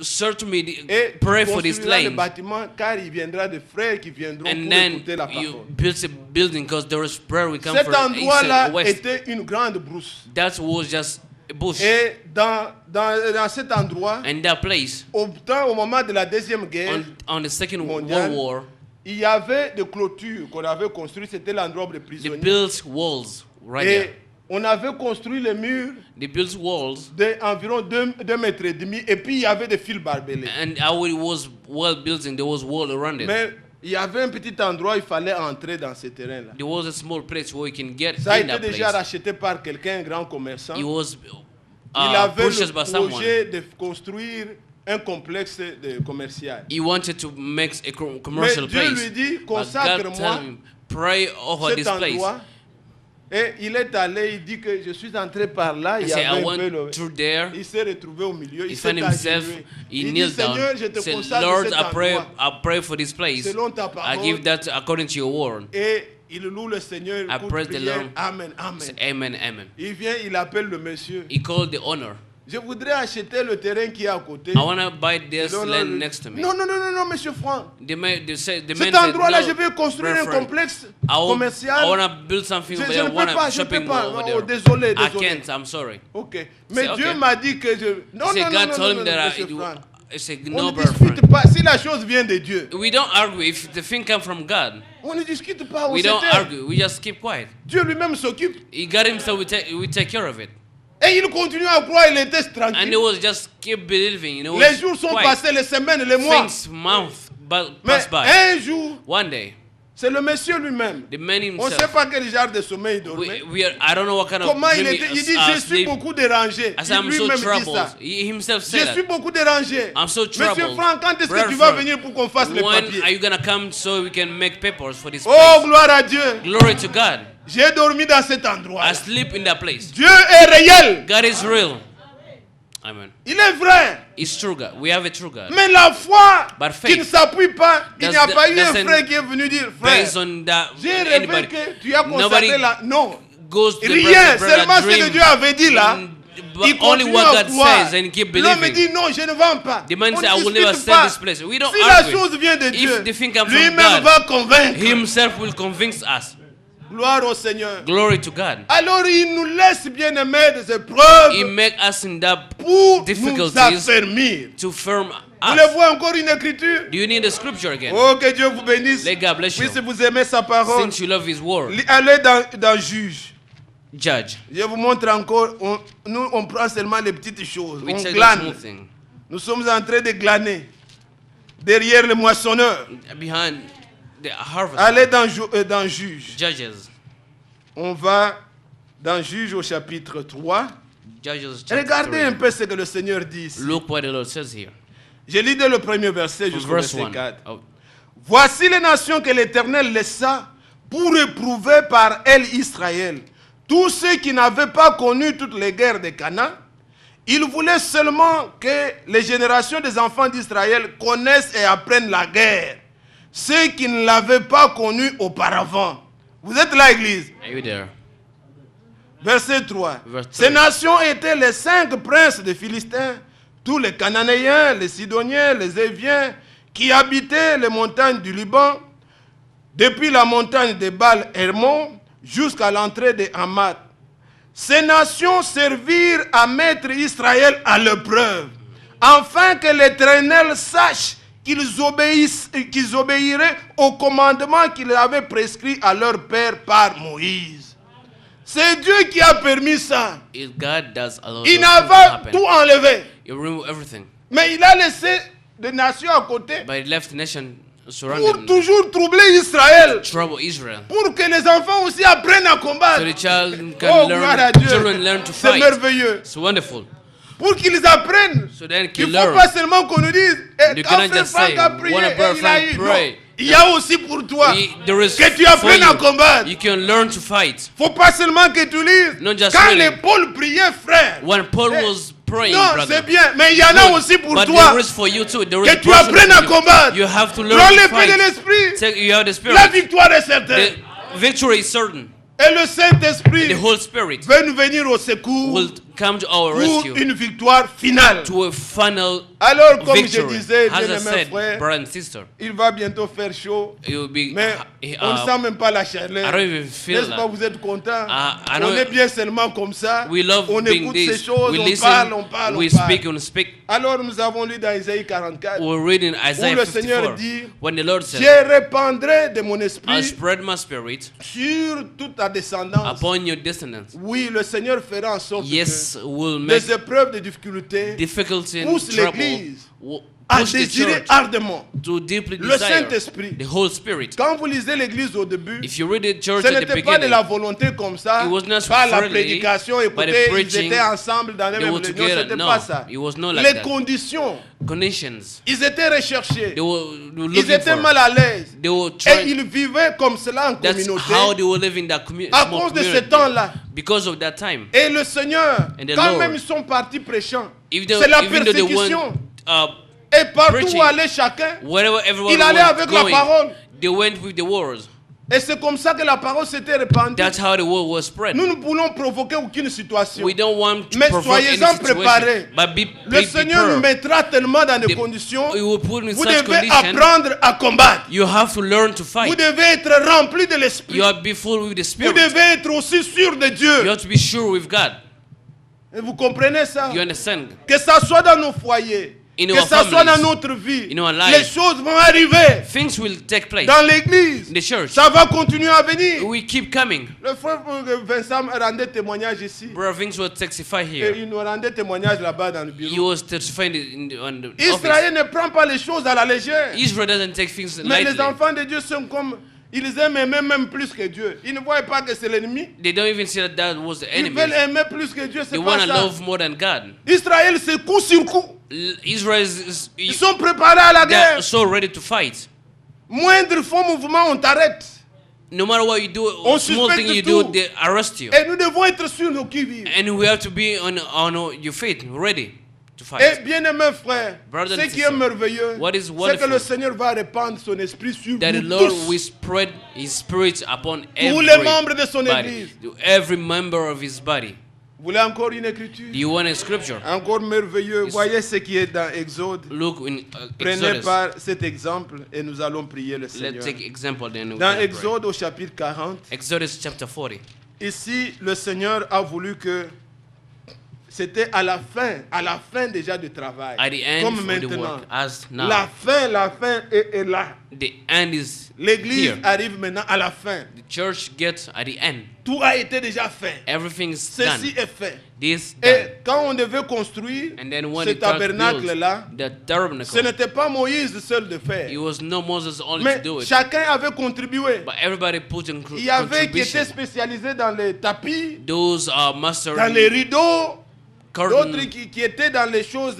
search me, et pray for this construira le land, bâtiment car il viendra des frères qui viendront and pour then écouter la you parole. build a building because there is prayer we come Cet from east endroit-là and west. était une grande brousse. That was just a bush. Et dans cet endroit, And that place, au moment de la Deuxième Guerre, on the Second mondiale, World War, il y avait des clôtures qu'on avait construites, c'était l'endroit des they prisonniers. built walls right Et there. on avait construit les murs They built walls, d'environ 2 mètres et demi, et puis il y avait des fils barbelés. and how it was well built, and there was wall around it. Mais il y avait un petit endroit, il fallait entrer dans ce terrain-là. There was a small place where you can get Ça a in été that déjà place. racheté par quelqu'un, un grand commerçant. It was Il avait purchased le by someone. projet de construire un complexe commercial. He wanted to make a Mais commercial Dieu place. lui dit, But God consacre-moi told him, pray over cet this place. endroit. Et il est allé, il dit que je suis entré par là, He il y said, avait I un went peu le... through there. Il s'est retrouvé au milieu, He il s'est found himself, agenouillé. he Il dit, kneeled down. Seigneur, je te Said, consacre Lord, cet I endroit pray for this place. selon ta I parole. give that according to your word. Et il loue le Seigneur, I écoute, praise the prière, Lord. Amen, I Amen. said, Amen, amen. Il vient, il appelle le monsieur. He called the owner. Je voudrais acheter le terrain qui est à côté. I want to buy this Non, non, land non. next to me. Non, non, non, non, non, monsieur Franck. The man Cet said, endroit-là, no, je vais construire un Reverend, complexe I commercial. want to build something Je over ne there. I peux want pas, a je ne peux shopping pas. mall over Oh, there. désolé, I désolé. can't, I'm sorry. Ok. Mais C'est Dieu ok. m'a dit que je... Non, Say, non, non, God non, told non, him non, that monsieur Franck. it's a On no ne discute pas. Si la chose vient de Dieu, We don't argue if the thing comes from God. on ne discute pas. On We don't se tait. argue. We just keep quiet. Dieu lui-même s'occupe. He got him, so we take care of it. Et il continue à croire, il était And tranquille. it was just keep believing. You know, Les jours sont quiet. passés, les semaines, les mois. Things, months Mais pass by. un jour, One day, c'est le monsieur lui-même. the man On ne sait himself. pas quel genre de sommeil il dormait. I don't know what kind of Comment il dream était. Il dit, he je suis sleep. beaucoup dérangé. I said, I'm Il so lui-même dit troubled. ça. He himself Je said suis that. beaucoup dérangé. I'm so Monsieur troubled. Franck, quand est-ce que Brother tu vas Frank, venir pour qu'on fasse les When are papiers? you gonna come so we can make papers for this Oh, place? gloire à Dieu. Glory to God. J'ai dormi dans cet endroit. I sleep in that place. Dieu est réel. God is real. Amen. Il est vrai. It's true God. We have a true God. Mais la foi But faith qui ne s'appuie pas, il n'y a does- pas eu un doesn't- frère qui est venu dire, frère, Based on that, j'ai rêvé anybody. que tu as Nobody consacré là. Non. goes to the Rien, brother seulement ce que dream. Dieu avait dit là. But Il only continue what à God croire. says and keep L'homme believing. dit non, je ne vends pas. The man On said, I ne will never discute sell pas. this place. We don't Si la argue. chose vient de If Dieu, the thing comes from lui-même God, va convaincre. Himself will convince us. Gloire au Seigneur. Glory to God. Alors il nous laisse bien aimer des épreuves He make us in that pour nous difficulties affermir. to firm Voulez-vous us. encore une écriture? Do you need a scripture again? Oh, que Dieu vous bénisse. Let God bless you. Puisque vous aimez sa parole. Since you love His word. Allez dans Juge. Judge. Je vous montre encore. Nous, on prend seulement les petites choses. We On take the glane. small thing. Nous sommes en train de glaner. Derrière le moissonneur. Behind the harvest. Allez dans Juge. Judges. On va dans Juge au chapitre 3. Judges chapter Regardez 3. un peu ce que le Seigneur dit ici. Look what the Lord says here. Je lis dès le premier verset from jusqu'au verse verset 1. 4. Oh, Voici les nations que l'Éternel laissa pour éprouver par elles Israël. Tous ceux qui n'avaient pas connu toutes les guerres de Canaan, il voulait seulement que les générations des enfants d'Israël connaissent et apprennent la guerre. Ceux qui ne l'avaient pas connue auparavant. Vous êtes là, Église? are you there? Verset 3. Verse Ces 3. nations étaient les 5 princes des Philistins, tous les Cananéens, les Sidoniens, les Éviens, qui habitaient les montagnes du Liban, depuis la montagne de Baal-Hermon jusqu'à l'entrée de Hamath. Ces nations servirent à mettre Israël à l'épreuve, afin que l'Éternel sache qu'ils obéiraient au commandement qu'il avait prescrit à leur père par Moïse. C'est Dieu qui a permis ça. If God does allow Il those things to avait happen, tout enlevé. He will remove everything. Mais il a laissé des nations à côté But he left the nation pour surrounded toujours troubler Israël. trouble Israel. Pour que les enfants aussi apprennent à So combattre. the child can Oh, gloire à learn, Dieu. children learn to C'est fight. merveilleux. It's wonderful. Pour qu'ils apprennent. So then Il can ne faut learn. pas seulement qu'on nous dise You quand cannot frère just Franck say, a prié one of et brother il a Frank eu. Non. pray. Il y a aussi pour toi There is que tu for apprennes à you. combattre. You can learn to fight. Faut pas seulement que tu lises. Not just Quand reading. les Paul priaient, frère. When Paul Eh, was praying, non, brother. c'est bien. Mais il y en a Good. aussi pour But toi. there is for you too. There is Que a tu portion apprennes for à you. combattre. You have to learn Prends to l'épée de fight. l'esprit. Take, you have the spirit. La victoire est certaine. The victory is certain. Et le Saint-Esprit The Holy Spirit va nous venir au secours will come to our pour rescue une victoire finale. to a final Alors, comme je victory. disais, As I bien-aimés said, frères, brother and sister, il va bientôt faire chaud. it will be. Mais on ne sent même pas la chaleur. I don't even feel N'est-ce pas, that. vous êtes contents? I On know- est bien seulement comme ça. We love On being écoute ces this. choses, We on listen. parle, on parle, We on parle. speak and speak. Alors nous avons lu dans Isaïe 44, We're reading Isaiah le Seigneur 54. dit, When the Lord said, je répandrai de mon "I esprit spread my spirit sur toute ta descendance. upon your descendants." Oui, le Seigneur fera en sorte Yes, will que make les épreuves de difficulté difficulty and poussent trouble. l'Église will à Push the désirer church ardemment. to deeply Le desire Saint-Esprit. the Holy Spirit. Quand vous lisez l'Église au début, If you read the church ce at the n'était pas de beginning, la volonté comme ça, it was not pas la freely, prédication, by the écoutez, ils preaching, étaient ensemble dans la they même were réunion, together. c'était No, pas ça. it was not like Les that. conditions, Conditions. ils étaient recherchés, They were ils looking étaient for. mal à l'aise, They were et trying. ils vivaient comme cela en That's communauté how they were living that à small cause de ce community. temps-là. Because of that time. Et le Seigneur, And the quand Lord, même ils sont partis prêchant, If they, c'est la even though they persécution. went, Et partout preaching, où allait chacun, wherever everyone il allait was avec la going, parole. they went with the word. Et c'est comme ça que la parole s'était répandue. That's how the word was spread. Nous ne voulons provoquer aucune situation. We don't want to Mais provoke any soyez-en situation. préparés. But be Le Seigneur nous prepared. mettra tellement dans des The- conditions. He will put in Vous such devez condition. apprendre à combattre. You have to learn to Vous fight. devez être rempli de l'Esprit. You have to be full with the Vous Spirit. devez être aussi sûr de You Dieu. have to be sure with God. Et vous comprenez ça? You understand? Que ça soit dans nos foyers, In que our ça soit dans families, notre vie, in our lives. les choses vont arriver. Things will take place Dans l'église, in the church. ça va continuer à venir. We keep coming. Le frère Vincent rendait témoignage ici. Brother Things will testify Et here. il nous rendait témoignage là-bas dans le He bureau. was testifying on the office. Israël ne prend pas les choses à la légère. Israel doesn't take things Mais les lightly. enfants de Dieu sont comme... Ils aiment aimer même plus que Dieu. Ils ne voient pas que c'est l'ennemi. They don't even see that that was the Ils enemy. veulent aimer plus que Dieu. They C'est want pas to ça. love more than God. Israël, c'est coup sur coup. Israel is Ils sont préparés à la they're guerre. so ready to fight. Moindre faux mouvement, on t'arrête. No matter what you do, On small thing suspecte you tout. do, they arrest you. Et nous devons être sur nos qui-vive. And we have to be on your feet, ready to Et fight. bien aimés frères, Brothers ce and qui est sisters, merveilleux, what is c'est que wonderful, le Seigneur va répandre son esprit sur That the nous Lord tous. will spread His Spirit upon Tous les membres de son everybody, église. to every member of His body. Vous voulez encore une écriture? Do you want a scripture? Encore merveilleux. Yes. Voyez ce qui est dans Exode. Look in Prenez Exodus. par cet exemple et nous allons prier le Let's Seigneur. take example then. we Dans can pray. Exode au chapitre 40, Exodus chapter 40. ici le Seigneur a voulu que c'était à la fin déjà du travail. At the end Comme of the maintenant. work, as now. La fin est là. The end is L'église here. arrive maintenant à la fin. The church gets at the end. Tout a été déjà fait. Everything is Ceci done. est fait. This done. Et quand on devait construire And then when ce it got tabernacle-là, built, the tabernacle, ce n'était pas Moïse seul de faire. it was no Moses only Mais to do it, chacun avait contribué. but everybody put in Il y avait qui étaient contribution. spécialisés dans les tapis, Those are master dans les rideaux, d'autres curtain, qui étaient dans les choses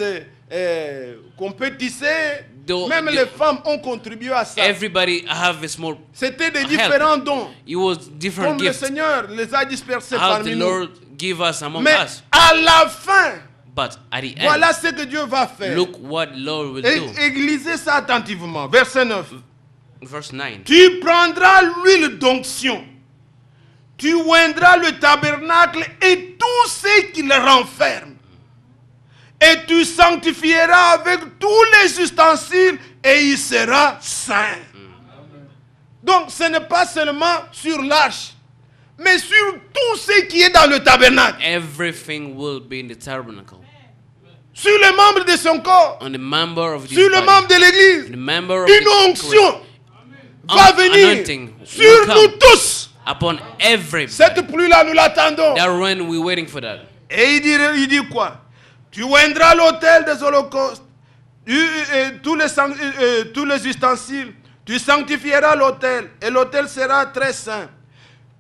qu'on peut tisser. Même The- les femmes ont contribué à ça. Everybody have a small C'était des help. différents dons. It was different Comme le gifts. Seigneur les a dispersés How parmi the nous. Lord give us among Mais us. à la fin, But at the end, voilà ce que Dieu va faire. look what the Lord will Et, do. lisez ça attentivement. Verset 9. Verse 9. Tu prendras l'huile d'onction. Tu oindras le tabernacle et tout ce qui le renferme. Et tu sanctifieras avec tous les ustensiles et il sera saint. Donc ce n'est pas seulement sur l'arche, mais sur tout ce qui est dans le tabernacle. Everything will be in the tabernacle. Sur les membres de son corps. On the member of this Sur le body, membre de l'église. the member of Une the onction va venir anointing sur will come. nous tous. upon everybody. Cette pluie-là, nous l'attendons. That rain, we're waiting for that. Et il dit quoi? Tu oindras l'autel des holocaustes, tous les ustensiles, tu sanctifieras l'autel, et l'autel sera très saint.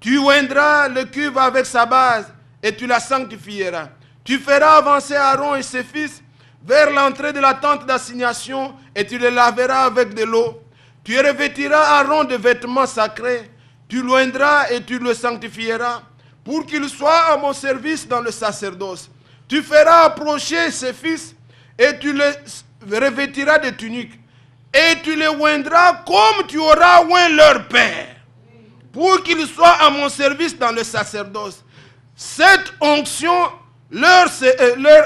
Tu oindras le cuve avec sa base, et tu la sanctifieras. Tu feras avancer Aaron et ses fils vers l'entrée de la tente d'assignation, et tu les laveras avec de l'eau. Tu revêtiras Aaron de vêtements sacrés, tu l'oindras et tu le sanctifieras, pour qu'il soit à mon service dans le sacerdoce. Tu feras approcher ses fils et tu les revêtiras de tuniques. Et tu les oindras comme tu auras oint leur père, pour qu'ils soient à mon service dans le sacerdoce. Cette onction leur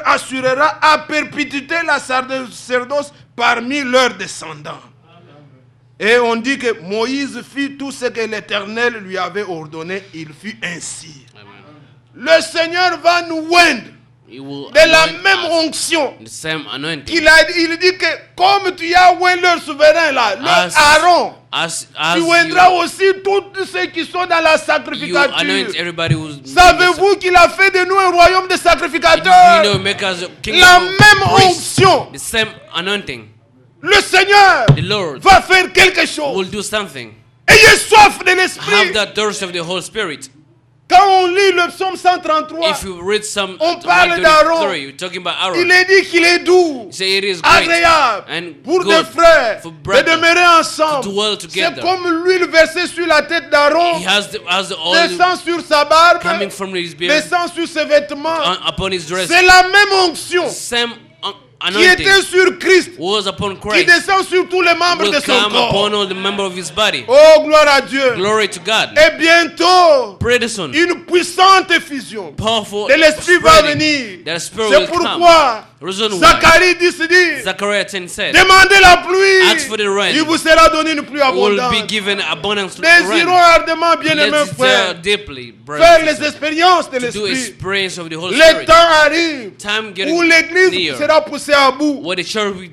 assurera à perpétuité la sacerdoce parmi leurs descendants. Et on dit que Moïse fit tout ce que l'Éternel lui avait ordonné. Il fut ainsi. Amen. Le Seigneur va nous oindre He will de la anoint même us. onction. The same anointing. Il dit que comme tu as oint leur souverain là, leur Aaron, As tu oindras aussi tous ceux qui sont dans la you sacrificature. anoint everybody who's Savez-vous qu'il a fait de nous un royaume de you sacrificateurs? know, make us a kingdom La of même priests. onction. The same anointing. Le Seigneur The Lord va faire quelque chose. will do something. Ayez soif de Have l'esprit. that thirst of the Holy Spirit. Quand on lit le psaume 133, If you read some On parle d'Aaron. you're talking about Aaron. il est dit qu'il est doux, Say it is great agréable and pour good des frères for de brethren demeurer ensemble. to dwell C'est together. comme l'huile versée sur la tête d'Aaron, He has the oil descend sur sa barbe, coming from his beard descend sur ses vêtements. upon his dress. C'est la même onction Same qui anointing était sur Christ, was upon qui Christ descend sur tous les membres will de son come upon corps. all the members of his body. Oh, gloire à Dieu. Glory to God. Et bientôt, Pretty soon, une puissante effusion powerful de l'Esprit va spreading. venir. That spirit C'est will come. pourquoi Reason why Zacharie dit, Zechariah 10 said, demandez la pluie, Ask for the rain. il vous sera donné une pluie will be abondante. given abundance of Désirons rain. ardemment, bien-aimés Let's frères, desire deeply, faire brothers, les expériences de to do l'Esprit. experience of the Holy Le Spirit. temps arrive Time getting où l'Église near, sera poussée à bout. where the church will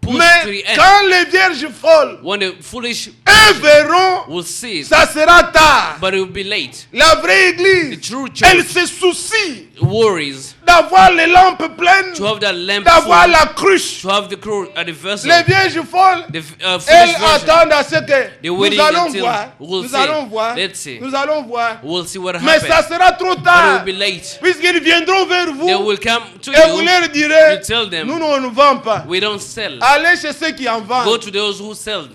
push to Mais the end. quand les vierges folles, When the foolish eux verront, will see it, ça sera tard. but it will be late. La vraie Église, The true church elle se soucie worries d'avoir les lampes pleines, to have that lamp d'avoir full, la cruche. to have the crew at the vessel. Les vierges folles, The elles foolish version, attendent à ce que They're nous waiting allons until voir, we'll nous see. allons voir, Let's see. nous allons voir. we'll see what Mais ça happens. sera trop But it tard, will be late. puisqu'ils viendront vers They vous will come to et vous you. leur direz, You tell them, nous on ne vend pas. we don't sell. Allez chez ceux qui en Go vendent. to those who sell.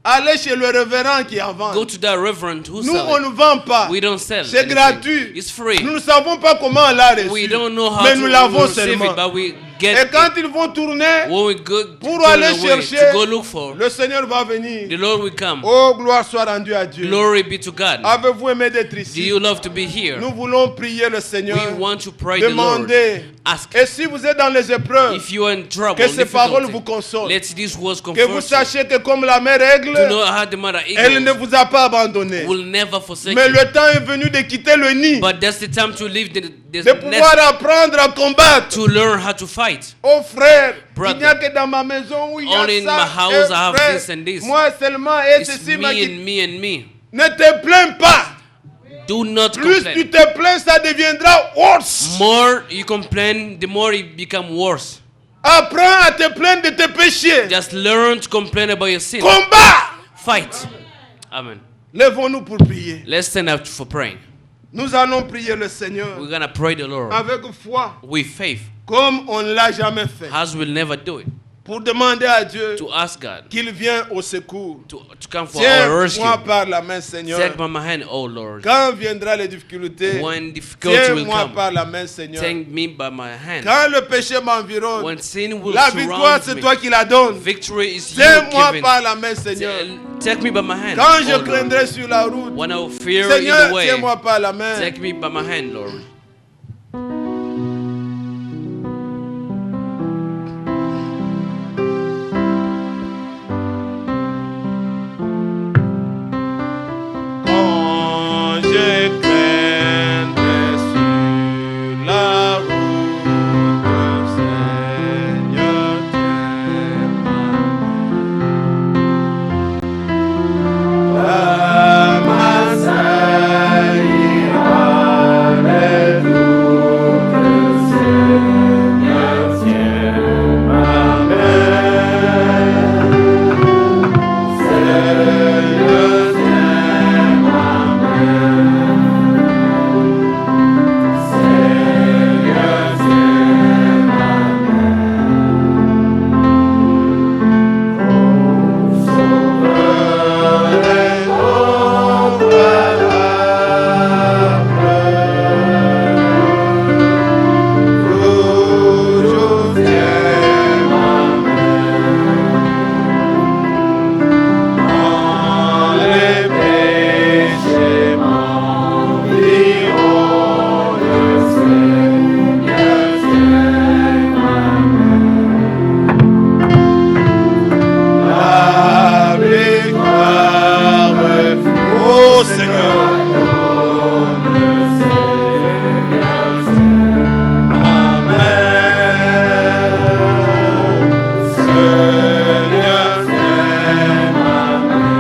Allez chez le révérend qui en Go vend. to that reverend who Nous, sell on it. ne vend pas. We don't sell. C'est anything. gratuit. It's free. Nous ne savons pas comment on l'a reçu. We don't know how Mais to nous l'avons receive seulement. it, but we Et get quand it. ils vont tourner, When we go pour turn aller away chercher, to go look for, le Seigneur va the venir. Lord will come. Oh, gloire soit rendue à Dieu. Glory be to God. Avez-vous aimé d'être Do ici? you love to be here? Nous voulons prier le Seigneur. We want to pray the Lord. Demandez. Ask. Et si vous êtes dans les épreuves, If you are in trouble, que ces paroles vous difficulty, consolent. let these words Que vous comfort you. sachiez que comme la mère aigle, To know how the mother elle ne eagle vous a pas abandonné. will never forsake Mais you. le temps est venu de quitter le nid, But that's the time to leave the de pouvoir nest, apprendre à combattre. to learn how to fight. Oh frère, Brother, il n'y a que dans ma maison où il y a only in ça. my house Eh, I have frère, this and this. moi seulement, et It's ceci me m'a quitté. and me and me. Ne te plains pas. Do not Plus complain. tu te plains, ça deviendra worse. More you complain, the more it become worse. Apprends à te plaindre de tes péchés. Just learn to complain about your sin. Combat. Fight. Amen. Lèvons-nous pour prier. Let's stand up for praying. Nous allons prier le Seigneur We're gonna pray the Lord avec foi. with faith. comme on ne l'a jamais fait, as we'll never do it. pour demander à Dieu To ask God qu'il vienne au secours. to come for our rescue. Tiens-moi par la main, Seigneur. Take by my hand, oh Lord. Quand viendra les difficultés, When difficulty will tiens-moi come, par la main, Seigneur. take me by my hand. Quand le péché m'environne, When sin will la victoire, surround c'est me, toi qui la donnes. victory is you Tiens-moi given. par la main, Seigneur. Take me by my hand, Quand je oh Lord. craindrai sur la route, When I will fear in Seigneur, the way, tiens-moi par la main. take me by my hand, Lord. Quand je craindrai sur la route, Seigneur, tiens-moi. La main ira les doutes, Seigneur, tiens ma main. Seigneur, tiens ma main. Seigneur, tiens ma main. Ô Sauveur et comparable, toujours tiens ma main. Quand les péchés m'environnent, Seigneur, tiens ma main. La victoire, ô Seigneur, donne, Seigneur, tiens ma main. Seigneur, tiens ma main.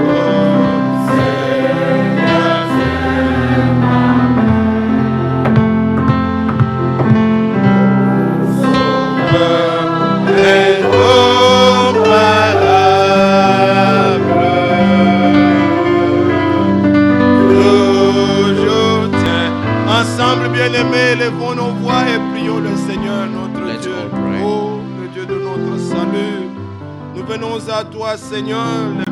Oh, Seigneur, tiens ma main. Sauveur et comparable, toujours tiens. Ensemble, bien-aimés, levons nos voix et prions le Seigneur, notre Let's Dieu. all pray. Oh, le Dieu de notre salut. Nous venons à toi, Seigneur.